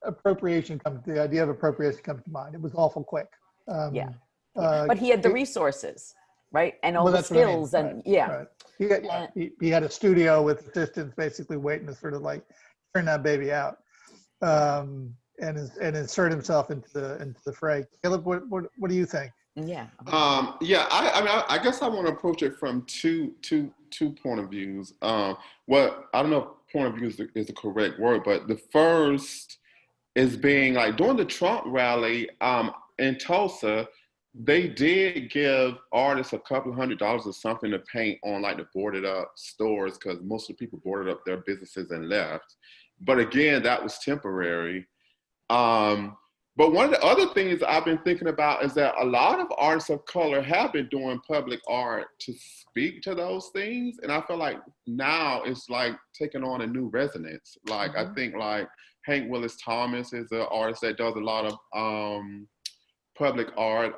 The idea of appropriation comes to mind. It was awful quick. But he had the resources, right? And all the skills and right. He had a studio with assistants basically waiting to sort of like turn that baby out and insert himself into the fray. Caleb, what do you think? I guess I want to approach it from two point of views. I don't know if point of view is the correct word, but the first is being like during the Trump rally in Tulsa, they did give artists a couple of $100s or something to paint on like the boarded up stores because most of the people boarded up their businesses and left. But again, that was temporary. But one of the other things I've been thinking about is that a lot of artists of color have been doing public art to speak to those things. And I feel like now it's like taking on a new resonance. Like I think like Hank Willis Thomas is an artist that does a lot of public art.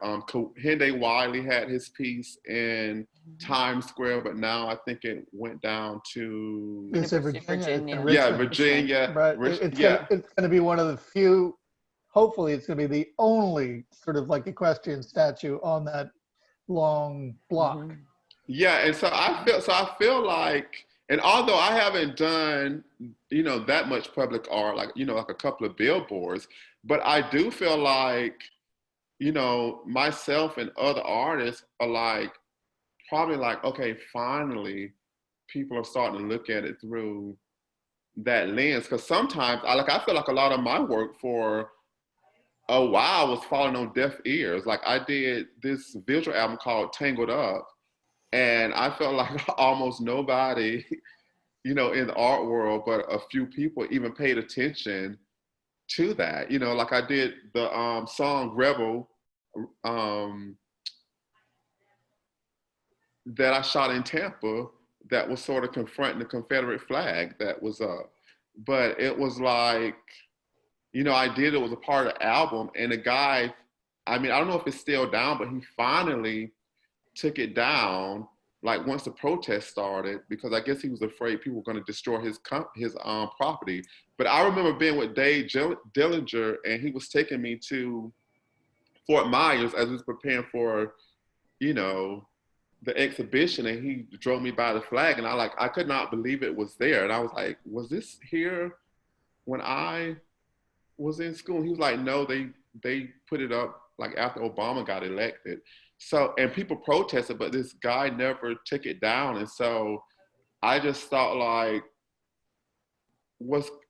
Hende Wiley had his piece in Times Square, but now I think it went down to Virginia. Virginia. Right. It's going to be one of the few. Hopefully, it's going to be the only sort of like equestrian statue on that long block. Yeah, and so I feel like, and although I haven't done, that much public art, like, like a couple of billboards, but I do feel like, myself and other artists are like, probably like, okay, finally, people are starting to look at it through that lens. Because sometimes, I feel like a lot of my work for a while was falling on deaf ears. Like I did this visual album called Tangled Up, and I felt like almost nobody, in the art world, but a few people even paid attention to that. Like I did the song Rebel that I shot in Tampa that was sort of confronting the Confederate flag that was up. But it was like, I did it was a part of the album, and the guy, I don't know if it's still down, but he finally took it down, like once the protest started, because I guess he was afraid people were going to destroy his property. But I remember being with Dave Dillinger, and he was taking me to Fort Myers as he was preparing for, the exhibition, and he drove me by the flag, and I could not believe it was there. And I was like, was this here when I was in school? And he was like, no, they put it up like after Obama got elected. So, and people protested, but this guy never took it down. And so I just thought like,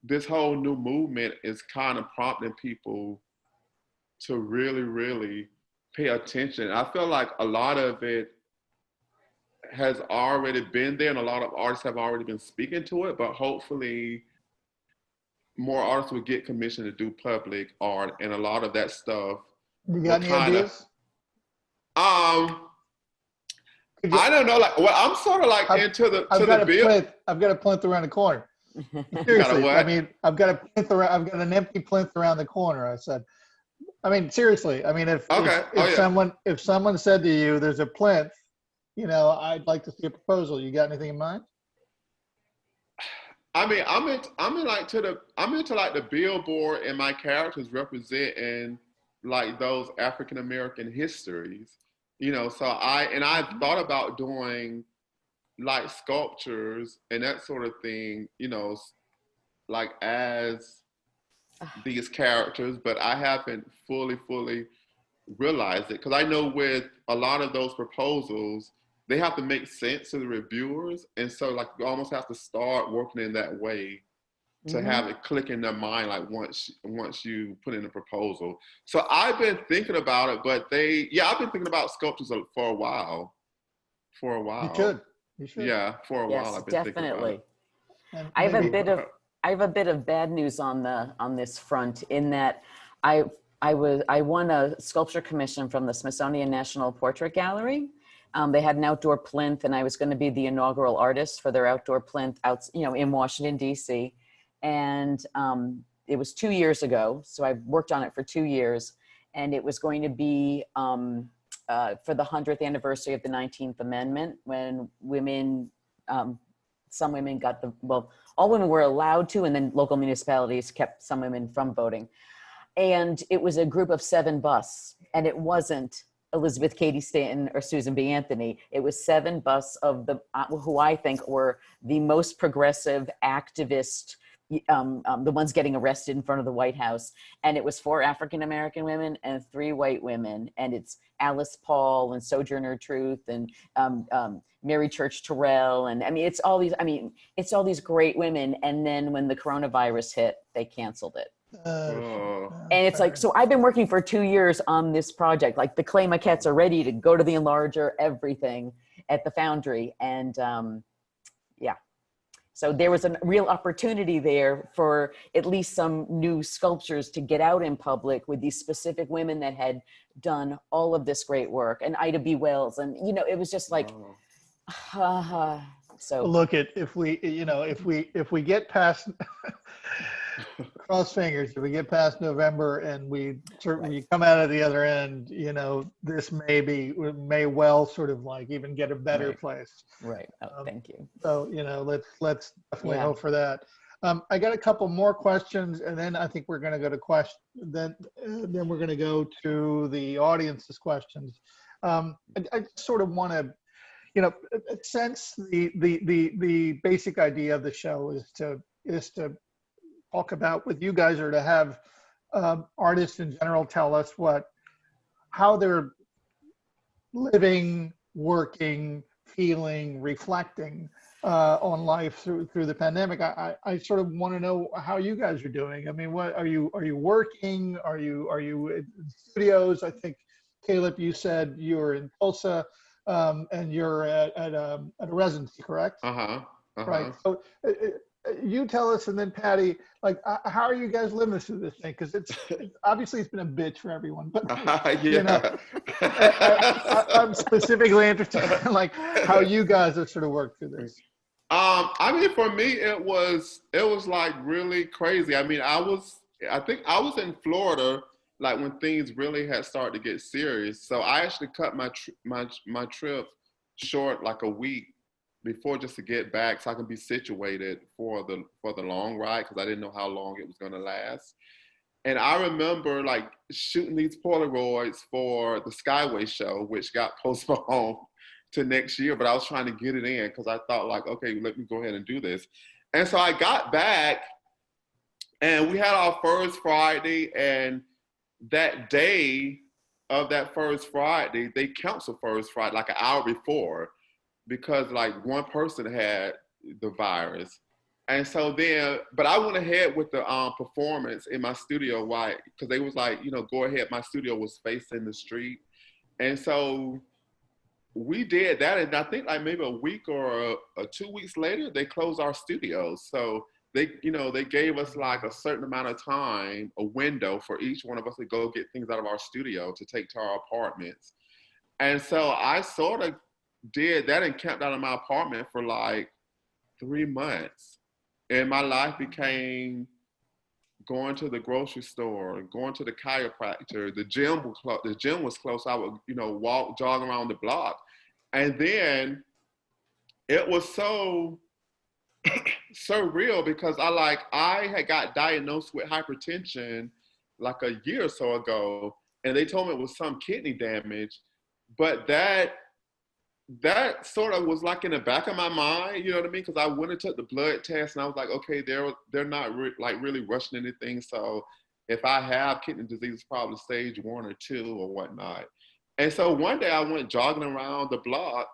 this whole new movement is kind of prompting people to really, really pay attention. I feel like a lot of it has already been there, and a lot of artists have already been speaking to it, but hopefully more artists would get commissioned to do public art, and a lot of that stuff. You got any ideas? I don't know. Like, well, I'm sort of like into the I've got a plinth around the corner. Seriously, what? I mean, I've got a plinth around, I've got an empty plinth around the corner. I said, I mean, seriously, I mean, Okay. Oh yeah. if someone said to you, there's a plinth, you know, I'd like to see a proposal. You got anything in mind? I mean, I'm into like the billboard and my characters representing like those African American histories, you know. So I've thought about doing like sculptures and that sort of thing, you know, like as these characters, but I haven't fully realized it because I know with a lot of those proposals, they have to make sense to the reviewers, and so like you almost have to start working in that way to have it click in their mind. Like once you put in a proposal, so I've been thinking about it, but I've been thinking about sculptures for a while. You should. You should. Yeah, for a while Yes, I've been thinking about definitely. it. And I have a maybe- bit of bad news on this front in that I won a sculpture commission from the Smithsonian National Portrait Gallery. They had an outdoor plinth, and I was going to be the inaugural artist for their outdoor plinth out, you know, in Washington D.C. And it was 2 years ago, so I worked on it for 2 years, and it was going to be for the 100th anniversary of the 19th Amendment, when women, some women got all women were allowed to, and then local municipalities kept some women from voting. And it was a group of 7 busts, and it wasn't Elizabeth Cady Stanton or Susan B. Anthony. It was 7 busts of the who I think were the most progressive activist, the ones getting arrested in front of the White House. And it was 4 African American women and 3 white women. And it's Alice Paul and Sojourner Truth and Mary Church Terrell. And I mean, it's all these great women. And then when the coronavirus hit, they canceled it. And it's like, so I've been working for 2 years on this project. Like the clay maquettes are ready to go to the enlarger, everything at the foundry. And so there was a real opportunity there for at least some new sculptures to get out in public with these specific women that had done all of this great work, and Ida B. Wells. And, you know, it was just like, so look at if we get past cross fingers, if we get past November and we certainly come out of the other end, you know, this may well sort of like even get a better place. Right. Oh, thank you. So, you know, let's definitely hope for that. I got a couple more questions, and then I think we're going to go to questions. Then we're going to go to the audience's questions. I sort of want to, you know, since the basic idea of the show is to talk about with you guys, or to have artists in general tell us how they're living, working, feeling, reflecting on life through the pandemic. I sort of want to know how you guys are doing. I mean, what are you working? Are you in studios? I think Kalup, you said you were in Tulsa, and you're at a residency, correct? Right. So you tell us, and then Patty, like, how are you guys living through this thing? Because it's obviously it's been a bitch for everyone, but you know, I'm specifically interested in like how you guys have sort of worked through this. I mean, for me, it was like really crazy. I mean, I think I was in Florida, like when things really had started to get serious. So I actually cut my trip short, like a week before, just to get back so I can be situated for the long ride, because I didn't know how long it was going to last. And I remember like shooting these Polaroids for the Skyway show, which got postponed to next year, but I was trying to get it in because I thought like, okay, let me go ahead and do this. And so I got back and we had our first Friday, and that day of that first Friday, they canceled first Friday like an hour before, because like one person had the virus. And so then, but I went ahead with the performance in my studio, why? Because they was like, you know, go ahead. My studio was facing the street. And so we did that. And I think like maybe a week or 2 weeks later, they closed our studios. So they, you know, they gave us like a certain amount of time, a window for each one of us to go get things out of our studio to take to our apartments. And so I sort of did that and camped out of my apartment for like 3 months. and my life became going to the grocery store, going to the chiropractor. The gym was close. I would, walk, jog around the block. And then it was so surreal because I had got diagnosed with hypertension like a year or so ago, and they told me it was some kidney damage, but that sort of was like in the back of my mind, you know what I mean? Because I went and took the blood test, and I was like, okay, they're not really rushing anything. So if I have kidney disease, it's probably stage 1 or 2 or whatnot. And so one day I went jogging around the block,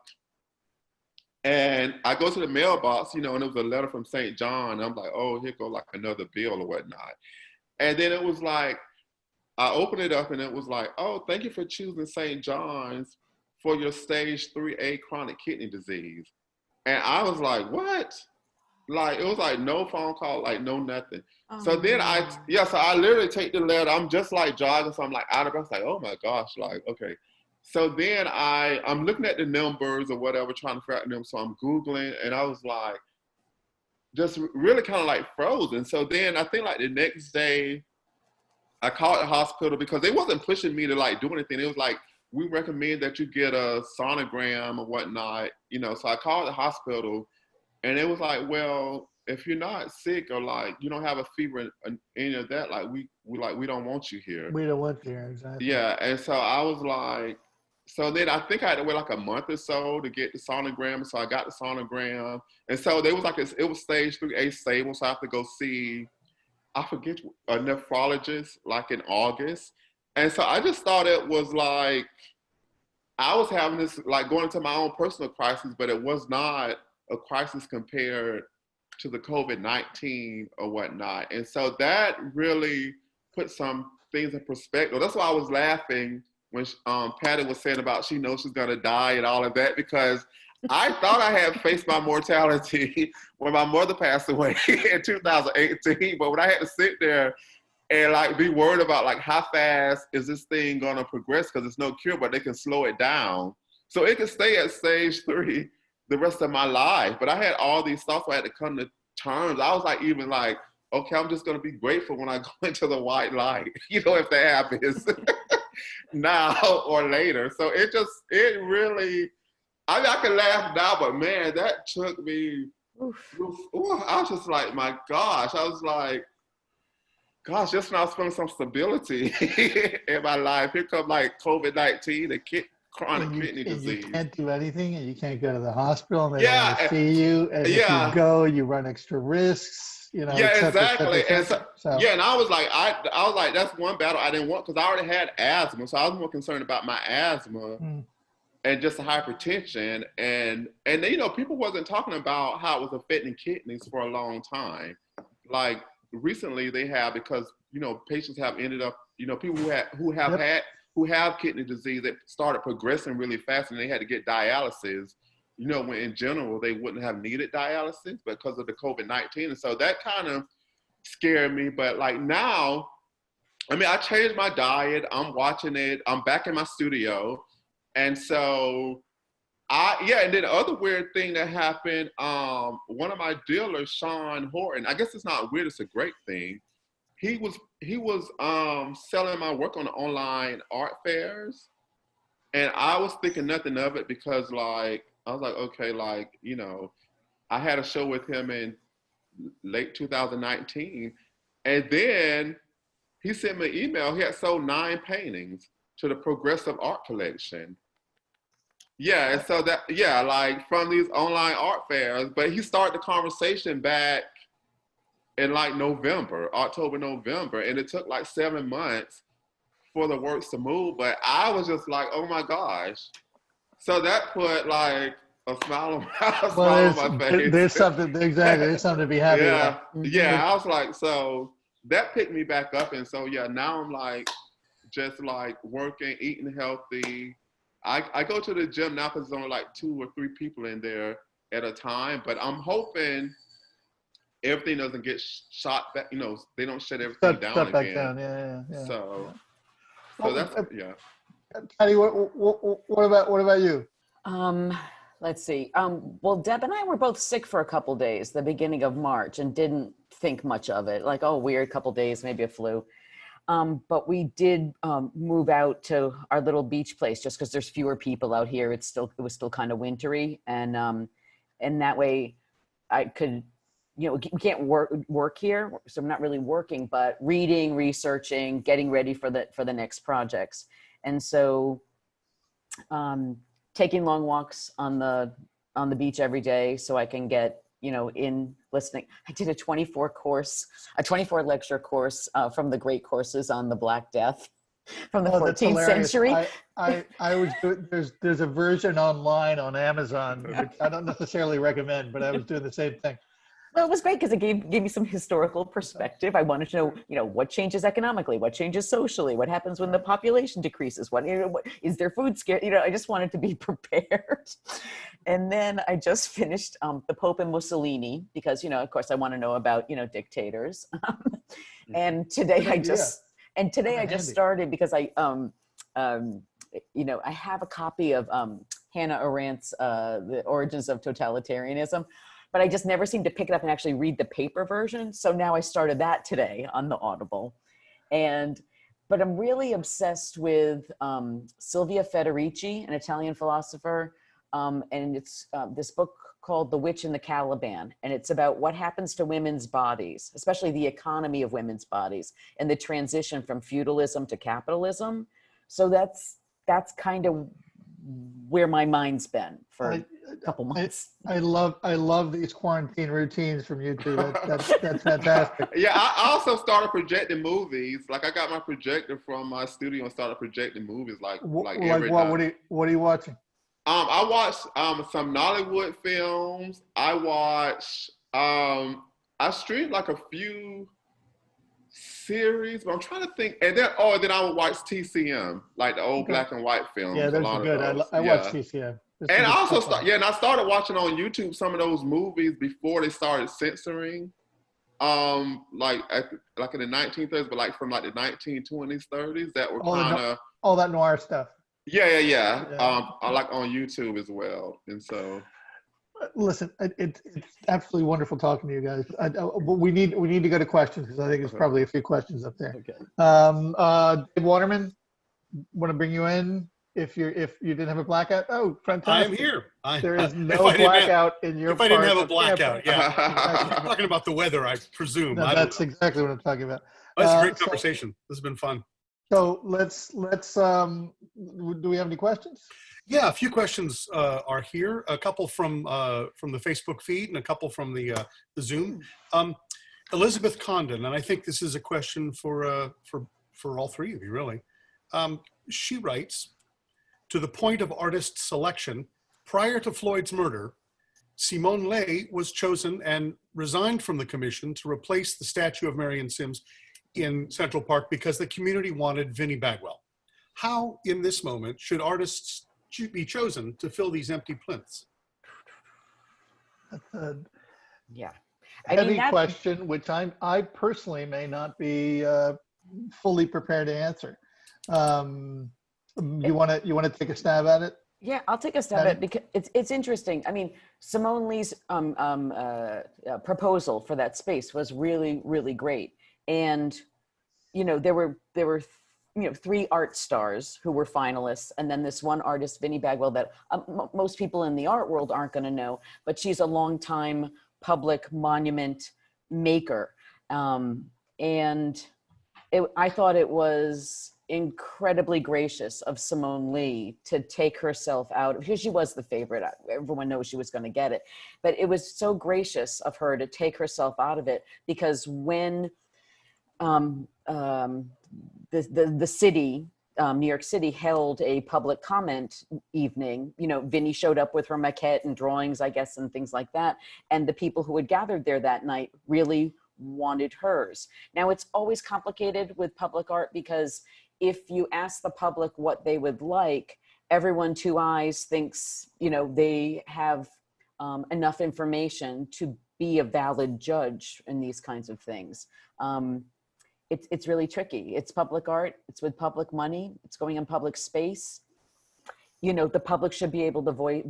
and I go to the mailbox, and it was a letter from St. John. And I'm like, oh, here go like another bill or whatnot. And then it was like, I opened it up, and it was like, oh, thank you for choosing St. John's for your stage 3A chronic kidney disease. And I was like, what? Like, it was like no phone call, like no nothing. So then I literally take the letter. I'm just like jogging. So I'm like out of breath, like, oh my gosh, like, okay. So then I'm looking at the numbers or whatever, trying to figure out them. So I'm Googling, and I was like, just really kind of like frozen. So then I think like the next day I called the hospital because they wasn't pushing me to like do anything. It was like, we recommend that you get a sonogram or whatnot, So I called the hospital, and it was like, well, if you're not sick or like you don't have a fever and any of that, like we don't want you here. We don't want you here, exactly. Yeah, and so I was like, so then I think I had to wait like a month or so to get the sonogram. So I got the sonogram, and so they was like, it was stage 3A stable, so I have to go see, I forget, a nephrologist like in August. And so I just thought it was like, I was having this, like going into my own personal crisis, but it was not a crisis compared to the COVID-19 or whatnot. And so that really put some things in perspective. That's why I was laughing when Patty was saying about she knows she's gonna die and all of that, because I thought I had faced my mortality when my mother passed away in 2018, but when I had to sit there and like be worried about like how fast is this thing gonna progress, because there's no cure, but they can slow it down. So it could stay at stage 3 the rest of my life. But I had all these thoughts, so I had to come to terms. I was like, even like, okay, I'm just gonna be grateful when I go into the white light, if that happens now or later. So it really, I can laugh now, but man, that took me, I was just like, my gosh, I was like, gosh, just when I was feeling some stability in my life, here comes like COVID-19, the chronic kidney disease. You can't do anything, and you can't go to the hospital, and they don't want to see you. And if you go, you run extra risks. Exactly. And and I was like, that's one battle I didn't want, because I already had asthma, so I was more concerned about my asthma and just the hypertension, and people wasn't talking about how it was affecting kidneys for a long time. Like recently they have, because patients have ended up, people who have kidney disease that started progressing really fast, and they had to get dialysis, when in general they wouldn't have needed dialysis because of the COVID-19. And so that kind of scared me. But like now, I changed my diet, I'm watching it, I'm back in my studio. And so and then the other weird thing that happened, one of my dealers, Sean Horton, I guess it's not weird, it's a great thing. He was selling my work on the online art fairs. And I was thinking nothing of it, because like, I was like, okay, like, I had a show with him in late 2019. And then he sent me an email. He had sold 9 paintings to the Progressive Art Collection. Yeah, and so like from these online art fairs, but he started the conversation back in like October, November, and it took like 7 months for the works to move, but I was just like, oh my gosh. So that put like a smile on my face. There's something, exactly, there's something to be happy about. Yeah, I was like, so that picked me back up, and so now I'm like, just like working, eating healthy. I go to the gym now because there's only like 2 or 3 people in there at a time, but I'm hoping everything doesn't get shot back, they don't shut everything down again. Back down. Yeah. So that's, Patty, what about you? Let's see. Well, Deb and I were both sick for a couple days, the beginning of March, and didn't think much of it. Like, oh, weird, couple days, maybe a flu. But we did move out to our little beach place just because there's fewer people out here. It was still kind of wintry, and that way I could, we can't work here, so I'm not really working, but reading, researching, getting ready for the next projects, and so taking long walks on the beach every day so I can get in listening. I did a 24 lecture course from the great courses on the Black Death from the 14th century. I was doing, there's a version online on Amazon, which I don't necessarily recommend, but I was doing the same thing. Well, it was great because it gave me some historical perspective. I wanted to know, what changes economically, what changes socially, what happens when the population decreases, what is there food scarce? I just wanted to be prepared. And then I just finished the Pope and Mussolini because, of course, I want to know about, dictators. And today I just started because I have a copy of Hannah Arendt's The Origins of Totalitarianism. But I just never seemed to pick it up and actually read the paper version. So now I started that today on the Audible. But I'm really obsessed with Silvia Federici, an Italian philosopher. And it's this book called The Witch and the Caliban. And it's about what happens to women's bodies, especially the economy of women's bodies and the transition from feudalism to capitalism. So that's kind of where my mind's been for a couple months. I love these quarantine routines from you two. That's fantastic. Yeah, I also started projecting movies. Like I got my projector from my studio and started projecting movies every night. What are you watching? I watched some Nollywood films. I watched I streamed like a few series, but I'm trying to think. And then I would watch TCM, like the old black and white films. Yeah, those are good. I watch TCM. And I also I started watching on YouTube some of those movies before they started censoring. Like in the 1930s, but like from like the 1920s, 30s that were kind of all that noir stuff. Yeah. I like on YouTube as well, and so. Listen, it's absolutely wonderful talking to you guys. But we need to go to questions because I think there's probably a few questions up there. Okay. Dave Waterman, want to bring you in if you didn't have a blackout? Oh, fantastic! I'm here. There is no blackout in your. If I didn't have a blackout, yeah. I'm talking about the weather, I presume. No, that's exactly what I'm talking about. That's a great conversation. This has been fun. So let's. Do we have any questions? Yeah, a few questions are here. A couple from the Facebook feed and a couple from the Zoom. Elizabeth Condon, and I think this is a question for all three of you, really. She writes, to the point of artist selection, prior to Floyd's murder, Simone Leigh was chosen and resigned from the commission to replace the statue of Marion Sims in Central Park because the community wanted Vinnie Bagwell. How, in this moment, should artists be chosen to fill these empty plinths? That's a I heavy question, which I personally may not be fully prepared to answer. You want to take a stab at it? Yeah, I'll take a stab at it because it's interesting. I mean, Simone Leigh's proposal for that space was really, really great. And, there were three art stars who were finalists, and then this one artist, Vinnie Bagwell, that most people in the art world aren't going to know, but she's a longtime public monument maker. And I thought it was incredibly gracious of Simone Leigh to take herself out, because she was the favorite. Everyone knows she was going to get it, but it was so gracious of her to take herself out of it, because when the city, New York City, held a public comment evening, Vinnie showed up with her maquette and drawings, I guess, and things like that. And the people who had gathered there that night really wanted hers. Now, it's always complicated with public art because if you ask the public what they would like, everyone two eyes thinks, they have enough information to be a valid judge in these kinds of things. It's really tricky. It's public art. It's with public money. It's going in public space. you know, the public should be able to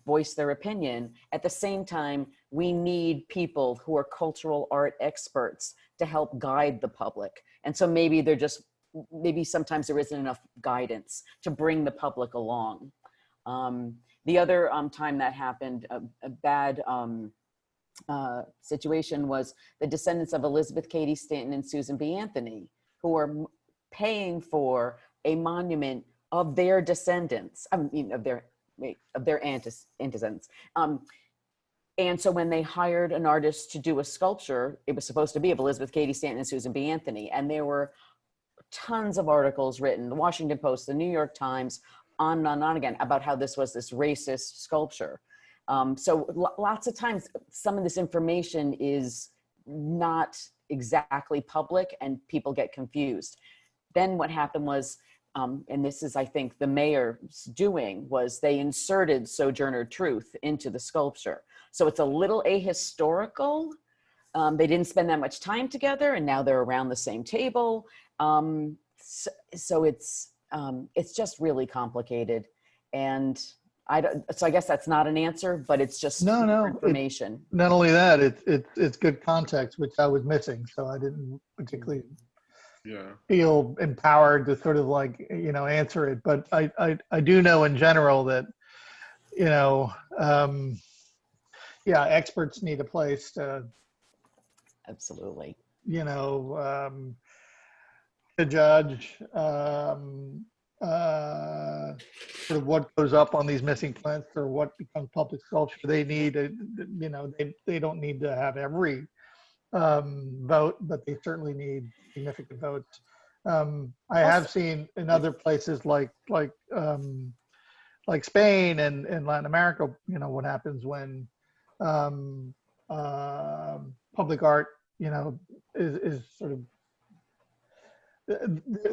voice their opinion. At the same time, we need people who are cultural art experts to help guide the public. And so maybe sometimes there isn't enough guidance to bring the public along. The other time that happened, a bad situation, was the descendants of Elizabeth Cady Stanton and Susan B. Anthony, who are paying for a monument of their descendants, I mean, of their antecedents. And so when they hired an artist to do a sculpture, it was supposed to be of Elizabeth Cady Stanton and Susan B. Anthony. And there were tons of articles written, the Washington Post, the New York Times, on and on again, about how this was this racist sculpture. So lots of times, some of this information is not exactly public and people get confused. Then what happened was, and this is, I think, the mayor's doing, was they inserted Sojourner Truth into the sculpture. So it's a little ahistorical. They didn't spend that much time together, and now they're around the same table. So it's just really complicated. And so I guess that's not an answer, but it's just No, information. Not only that, it's good context, which I was missing. So I didn't particularly feel empowered to sort of like, answer it. But I do know in general that, experts need a place to, absolutely, to judge sort of what goes up on these missing plinths or what becomes public sculpture. They need they don't need to have every vote, but they certainly need significant votes. I have seen in other places like Spain and Latin America, what happens when public art, is sort of,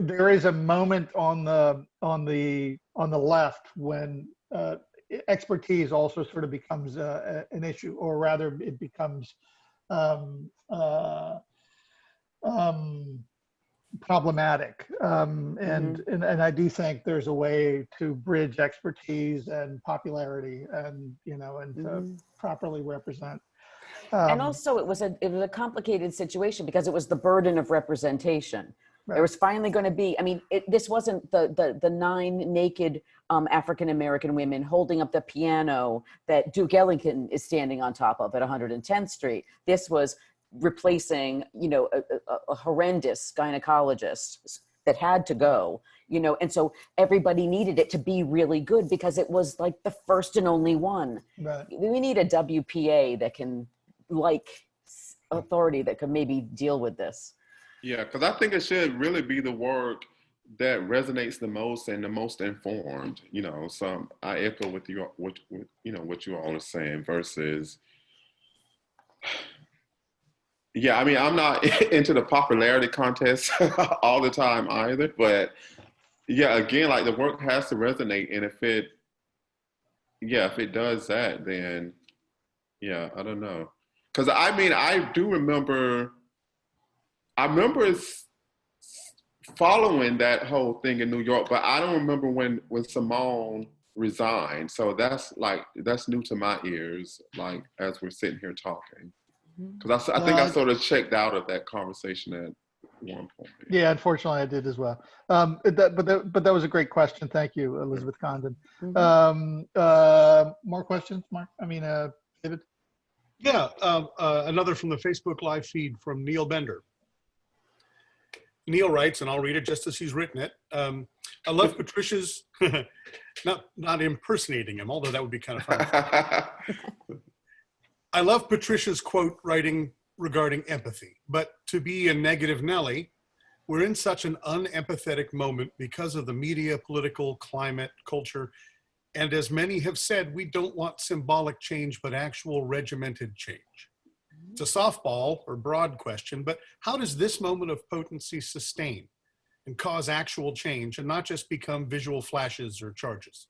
there is a moment on the left when expertise also sort of becomes an issue, or rather it becomes problematic. And I do think there's a way to bridge expertise and popularity and to properly represent. And also it was a complicated situation because it was the burden of representation. Right. There was finally going to be, this wasn't the 9 naked African-American women holding up the piano that Duke Ellington is standing on top of at 110th Street. This was replacing, a horrendous gynecologist that had to go, and so everybody needed it to be really good because it was like the first and only one. Right. We need a WPA that can, authority that could maybe deal with this. Yeah, because I think it should really be the work that resonates the most and the most informed. So I echo with you, what you all are saying versus. Yeah, I'm not into the popularity contest all the time either, but yeah, again, the work has to resonate, and if it does that, then I don't know, because I do remember. I remember following that whole thing in New York, but I don't remember when Simone resigned. So that's new to my ears, as we're sitting here talking. Because I think I sort of checked out of that conversation at one point. Yeah, unfortunately I did as well. But that was a great question. Thank you, Elizabeth Condon. More questions, Mark? David? Yeah, another from the Facebook live feed from Neil Bender. Neil writes, and I'll read it just as he's written it. I love Patricia's, not impersonating him, although that would be kind of fun. I love Patricia's quote writing regarding empathy, but to be a negative Nelly, we're in such an unempathetic moment because of the media, political, climate, culture, and as many have said, we don't want symbolic change, but actual regimented change. It's a softball or broad question, but how does this moment of potency sustain and cause actual change and not just become visual flashes or charges?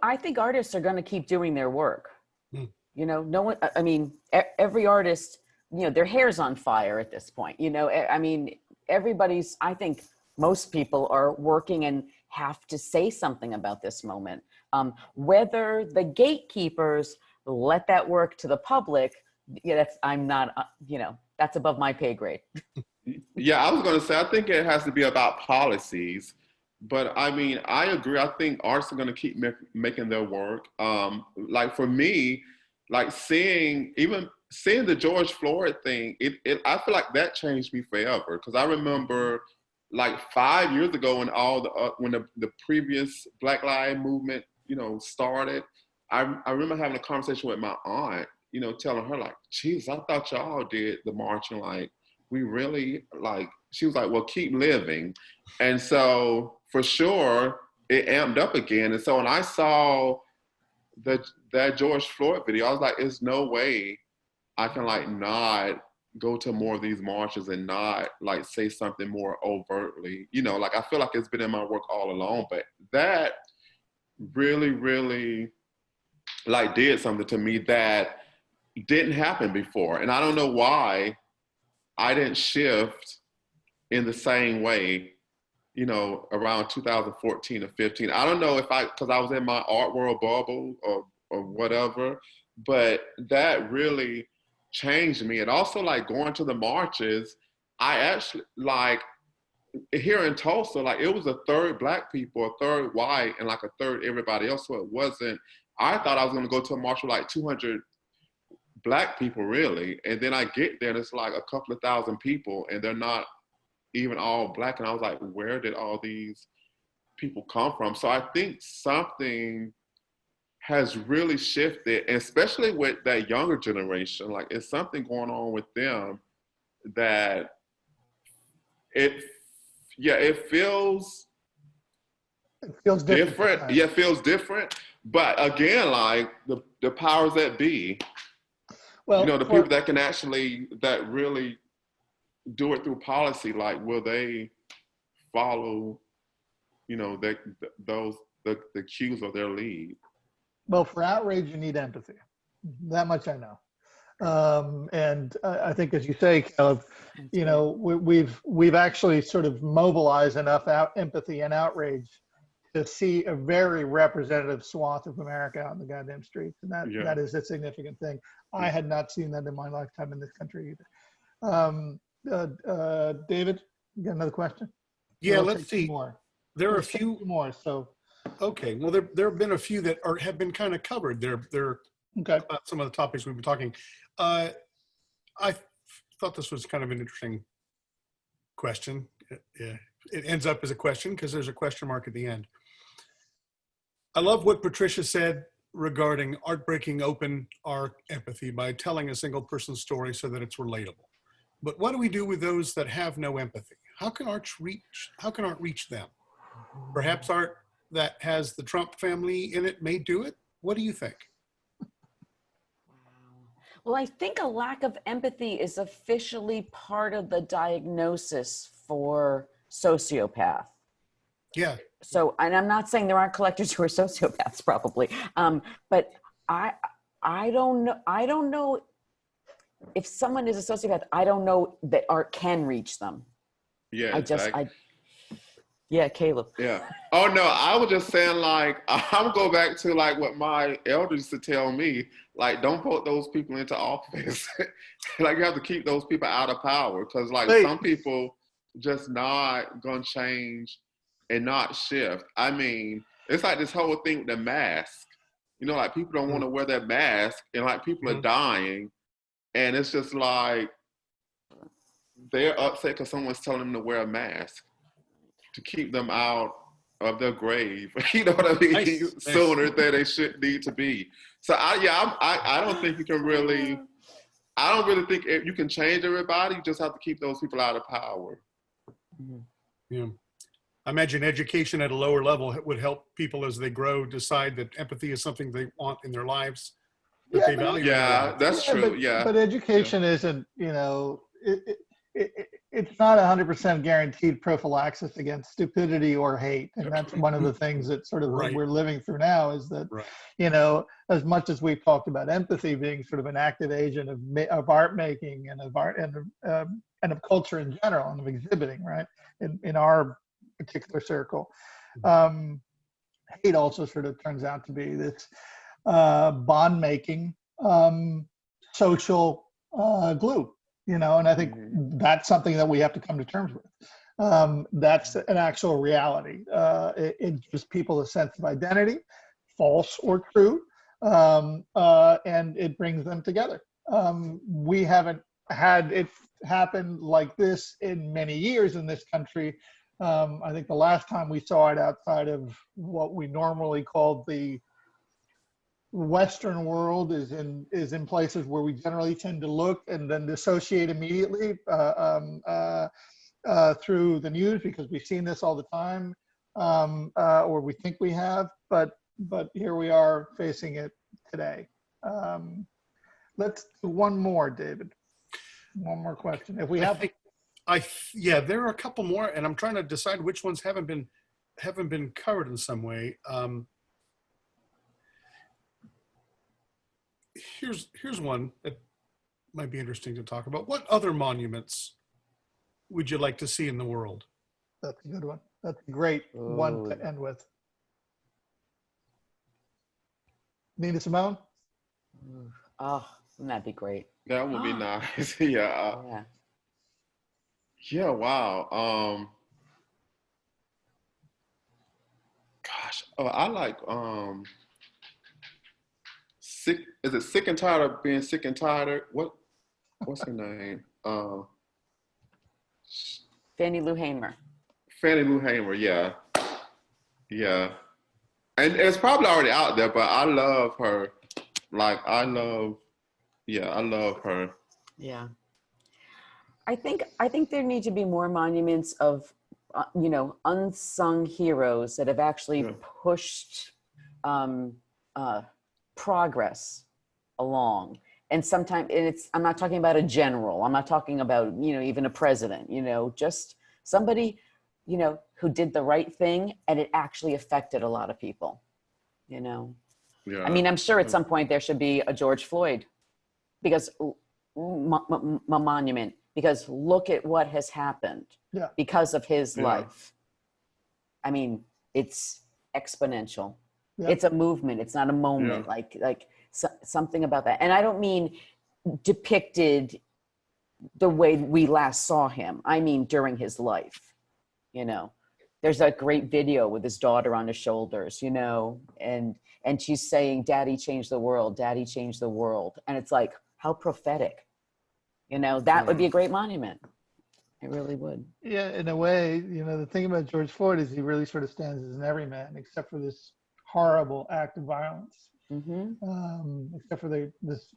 I think artists are going to keep doing their work. No one, every artist, their hair's on fire at this point. Everybody's, I think, most people are working and have to say something about this moment. Whether the gatekeepers let that work to the public, I'm not, that's above my pay grade. Yeah, I was going to say, I think it has to be about policies. But I mean, I agree. I think artists are going to keep making their work. Like for me, like seeing the George Floyd thing, I feel like that changed me forever. Because I remember like 5 years ago when when the previous Black Lives Movement, started, I remember having a conversation with my aunt, telling her like, geez, I thought y'all did the marching, like, we really, like, she was like, well, keep living. And so for sure, it amped up again. And so when I saw that George Floyd video, I was like, there's no way I can like not go to more of these marches and not like say something more overtly. Like I feel like it's been in my work all along, but that really, really like did something to me that didn't happen before. And I don't know why I didn't shift in the same way, around 2014 or 15. I don't know if because I was in my art world bubble or whatever, but that really changed me. And also like going to the marches, I actually like here in Tulsa, like it was a third Black people, a third white, and like a third everybody else. So it wasn't, I thought I was going to go to a march with like 200 Black people really. And then I get there and it's like a couple of thousand people and they're not even all Black. And I was like, where did all these people come from? So I think something has really shifted, and especially with that younger generation, like it's something going on with them that it feels different. Yeah, it feels different. But again, like the powers that be, Well, the people that can actually, that really do it through policy, like will they follow, the cues of their lead? Well, for outrage, you need empathy. That much I know. And I think, as you say, Caleb, we've actually sort of mobilized enough empathy and outrage to see a very representative swath of America out in the goddamn streets. And that is a significant thing. I had not seen that in my lifetime in this country either. David, you got another question? Yeah, let's see. More. There are a few more. So, okay. Well, there have been a few that have been kind of covered. They're okay about some of the topics we've been talking. I thought this was kind of an interesting question. It ends up as a question because there's a question mark at the end. I love what Patricia said regarding art breaking open our empathy by telling a single person's story so that it's relatable. But what do we do with those that have no empathy? How can art reach them? Perhaps art that has the Trump family in it may do it. What do you think? Well, I think a lack of empathy is officially part of the diagnosis for sociopath. Yeah. So, and I'm not saying there aren't collectors who are sociopaths, probably, but I don't know if someone is a sociopath. I don't know that art can reach them. Yeah, yeah, Caleb. Yeah. Oh no, I was just saying, like, I'm go back to like what my elders used to tell me, like, don't vote those people into office. Like, you have to keep those people out of power because, like, some people just not gonna change and not shift. I mean, it's like this whole thing with the mask. Like people don't want to wear that mask, and like people are dying, and it's just like they're upset because someone's telling them to wear a mask to keep them out of their grave. You know what I mean? Nice. Sooner than they should need to be. So I don't think you can really. I don't really think you can change everybody. You just have to keep those people out of power. Yeah. I imagine education at a lower level would help people as they grow decide that empathy is something they want in their lives. That they value. Yeah, that's true. But education isn't, it's not 100% guaranteed prophylaxis against stupidity or hate. And that's one of the things that sort of Right. we're living through now is that, Right. you know, as much as we've talked about empathy being sort of an active agent of art making and of art and of culture in general and of exhibiting, right, in our particular circle, hate also sort of turns out to be this bond making social glue. You know, and I think that's something that we have to come to terms with. That's an actual reality. It gives people a sense of identity, false or true, and it brings them together. We haven't had it happen like this in many years in this country. I think the last time we saw it outside of what we normally called the Western world is in places where we generally tend to look and then dissociate immediately through the news because we've seen this all the time, or we think we have. But here we are facing it today. Let's do one more, David. One more question, if we have. Yeah, there are a couple more, and I'm trying to decide which ones haven't been covered in some way. Here's one that might be interesting to talk about. What other monuments would you like to see in the world? That's a good one. That's a great one to end with. Nina Simone? Oh, wouldn't that be great? That would be nice. Yeah. Yeah. Yeah. Wow. Gosh. Oh, I like. Is it sick and tired of being sick and tired? What's her name? Fannie Lou Hamer. Fannie Lou Hamer. Yeah. Yeah. And it's probably already out there, but I love her. I love her. Yeah. I think there need to be more monuments of, unsung heroes that have actually pushed progress along. And sometimes I'm not talking about a general. I'm not talking about, even a president, just somebody, who did the right thing and it actually affected a lot of people, Yeah. I mean, I'm sure at some point there should be a George Floyd monument, because look at what has happened because of his life. I mean, it's exponential. Yeah. It's a movement. It's not a moment. Something about that. And I don't mean depicted the way we last saw him. I mean, during his life, there's that great video with his daughter on his shoulders, and she's saying, "Daddy changed the world. Daddy changed the world." And it's like, how prophetic, that would be a great monument. It really would. Yeah. In a way, the thing about George Floyd is he really sort of stands as an everyman, except for this horrible act of violence. Except for this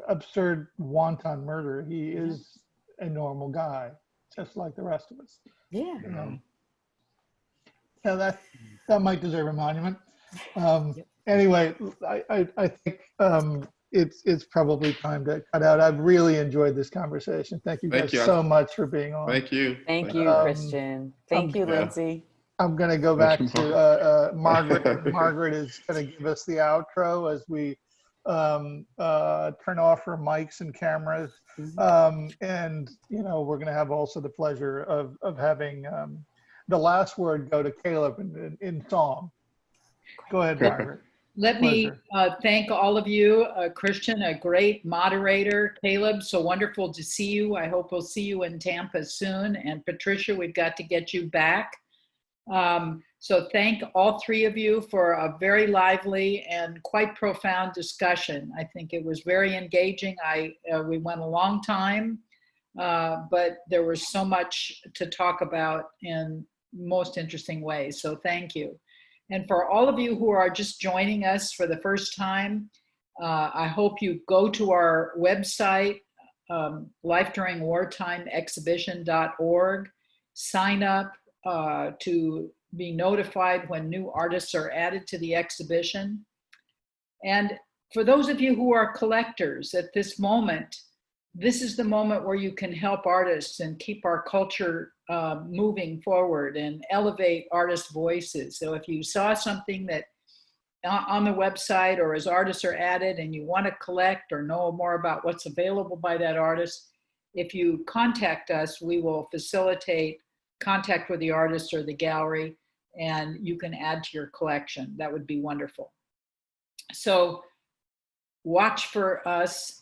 absurd wanton murder. He is a normal guy, just like the rest of us. Yeah. Yeah, that might deserve a monument. Anyway, I think it's probably time to cut out. I've really enjoyed this conversation. Thank you guys so much for being on. Thank you. Thank you, Christian. Thank you, Linzy. I'm going to go back to Margaret. Margaret is going to give us the outro as we turn off her mics and cameras. And, we're going to have also the pleasure of having the last word go to Kalup in song. Go ahead, Margaret. Let me thank all of you. Christian, a great moderator. Kalup, so wonderful to see you. I hope we'll see you in Tampa soon. And Patricia, we've got to get you back. So thank all three of you for a very lively and quite profound discussion. I think it was very engaging. We went a long time, but there was so much to talk about in most interesting ways. So thank you. And for all of you who are just joining us for the first time, I hope you go to our website, Life During Wartime exhibition.org, sign up to be notified when new artists are added to the exhibition. And for those of you who are collectors at this moment, this is the moment where you can help artists and keep our culture moving forward and elevate artists' voices. So if you saw something that on the website or as artists are added and you want to collect or know more about what's available by that artist, if you contact us, we will facilitate contact with the artist or the gallery, and you can add to your collection. That would be wonderful. So watch for us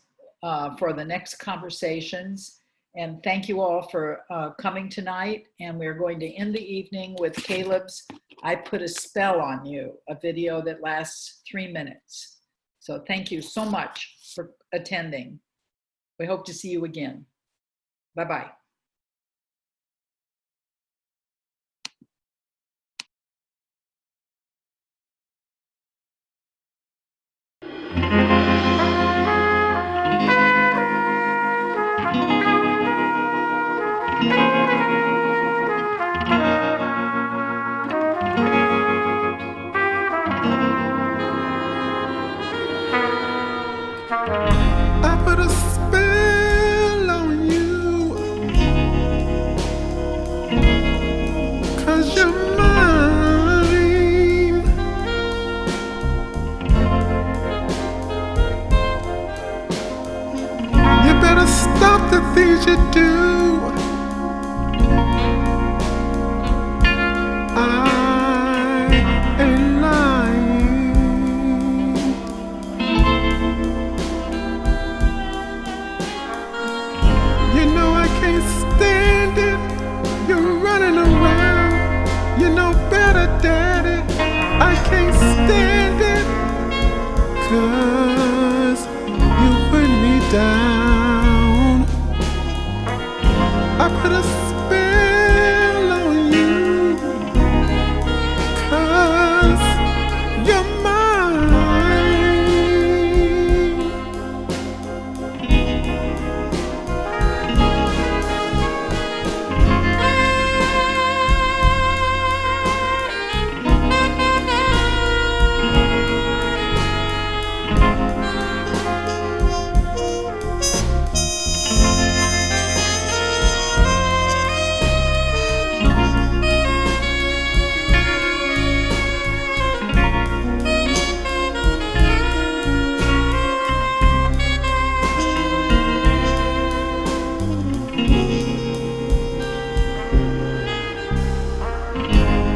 for the next conversations. And thank you all for coming tonight. And we're going to end the evening with Caleb's I Put a Spell on You, a video that lasts 3 minutes. So thank you so much for attending. We hope to see you again. Bye-bye. I put a spell on you, 'cause you're mine. You better stop the things you do. I ain't lying. You know I can't stand it. You're running around. You know better, Daddy. I can't stand it. 'Cause you put me down. I put a spell on you. 'Cause you're mine.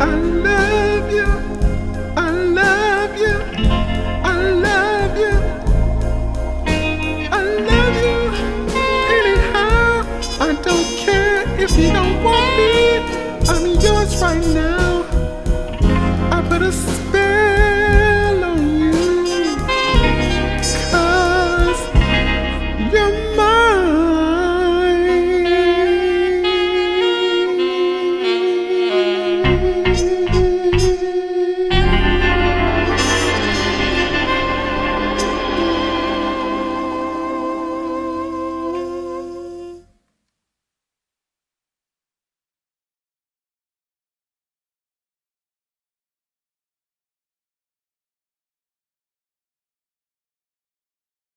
I love you, I love you, I love you, I love you anyhow. I don't care if you don't want me, I'm yours right now. I put a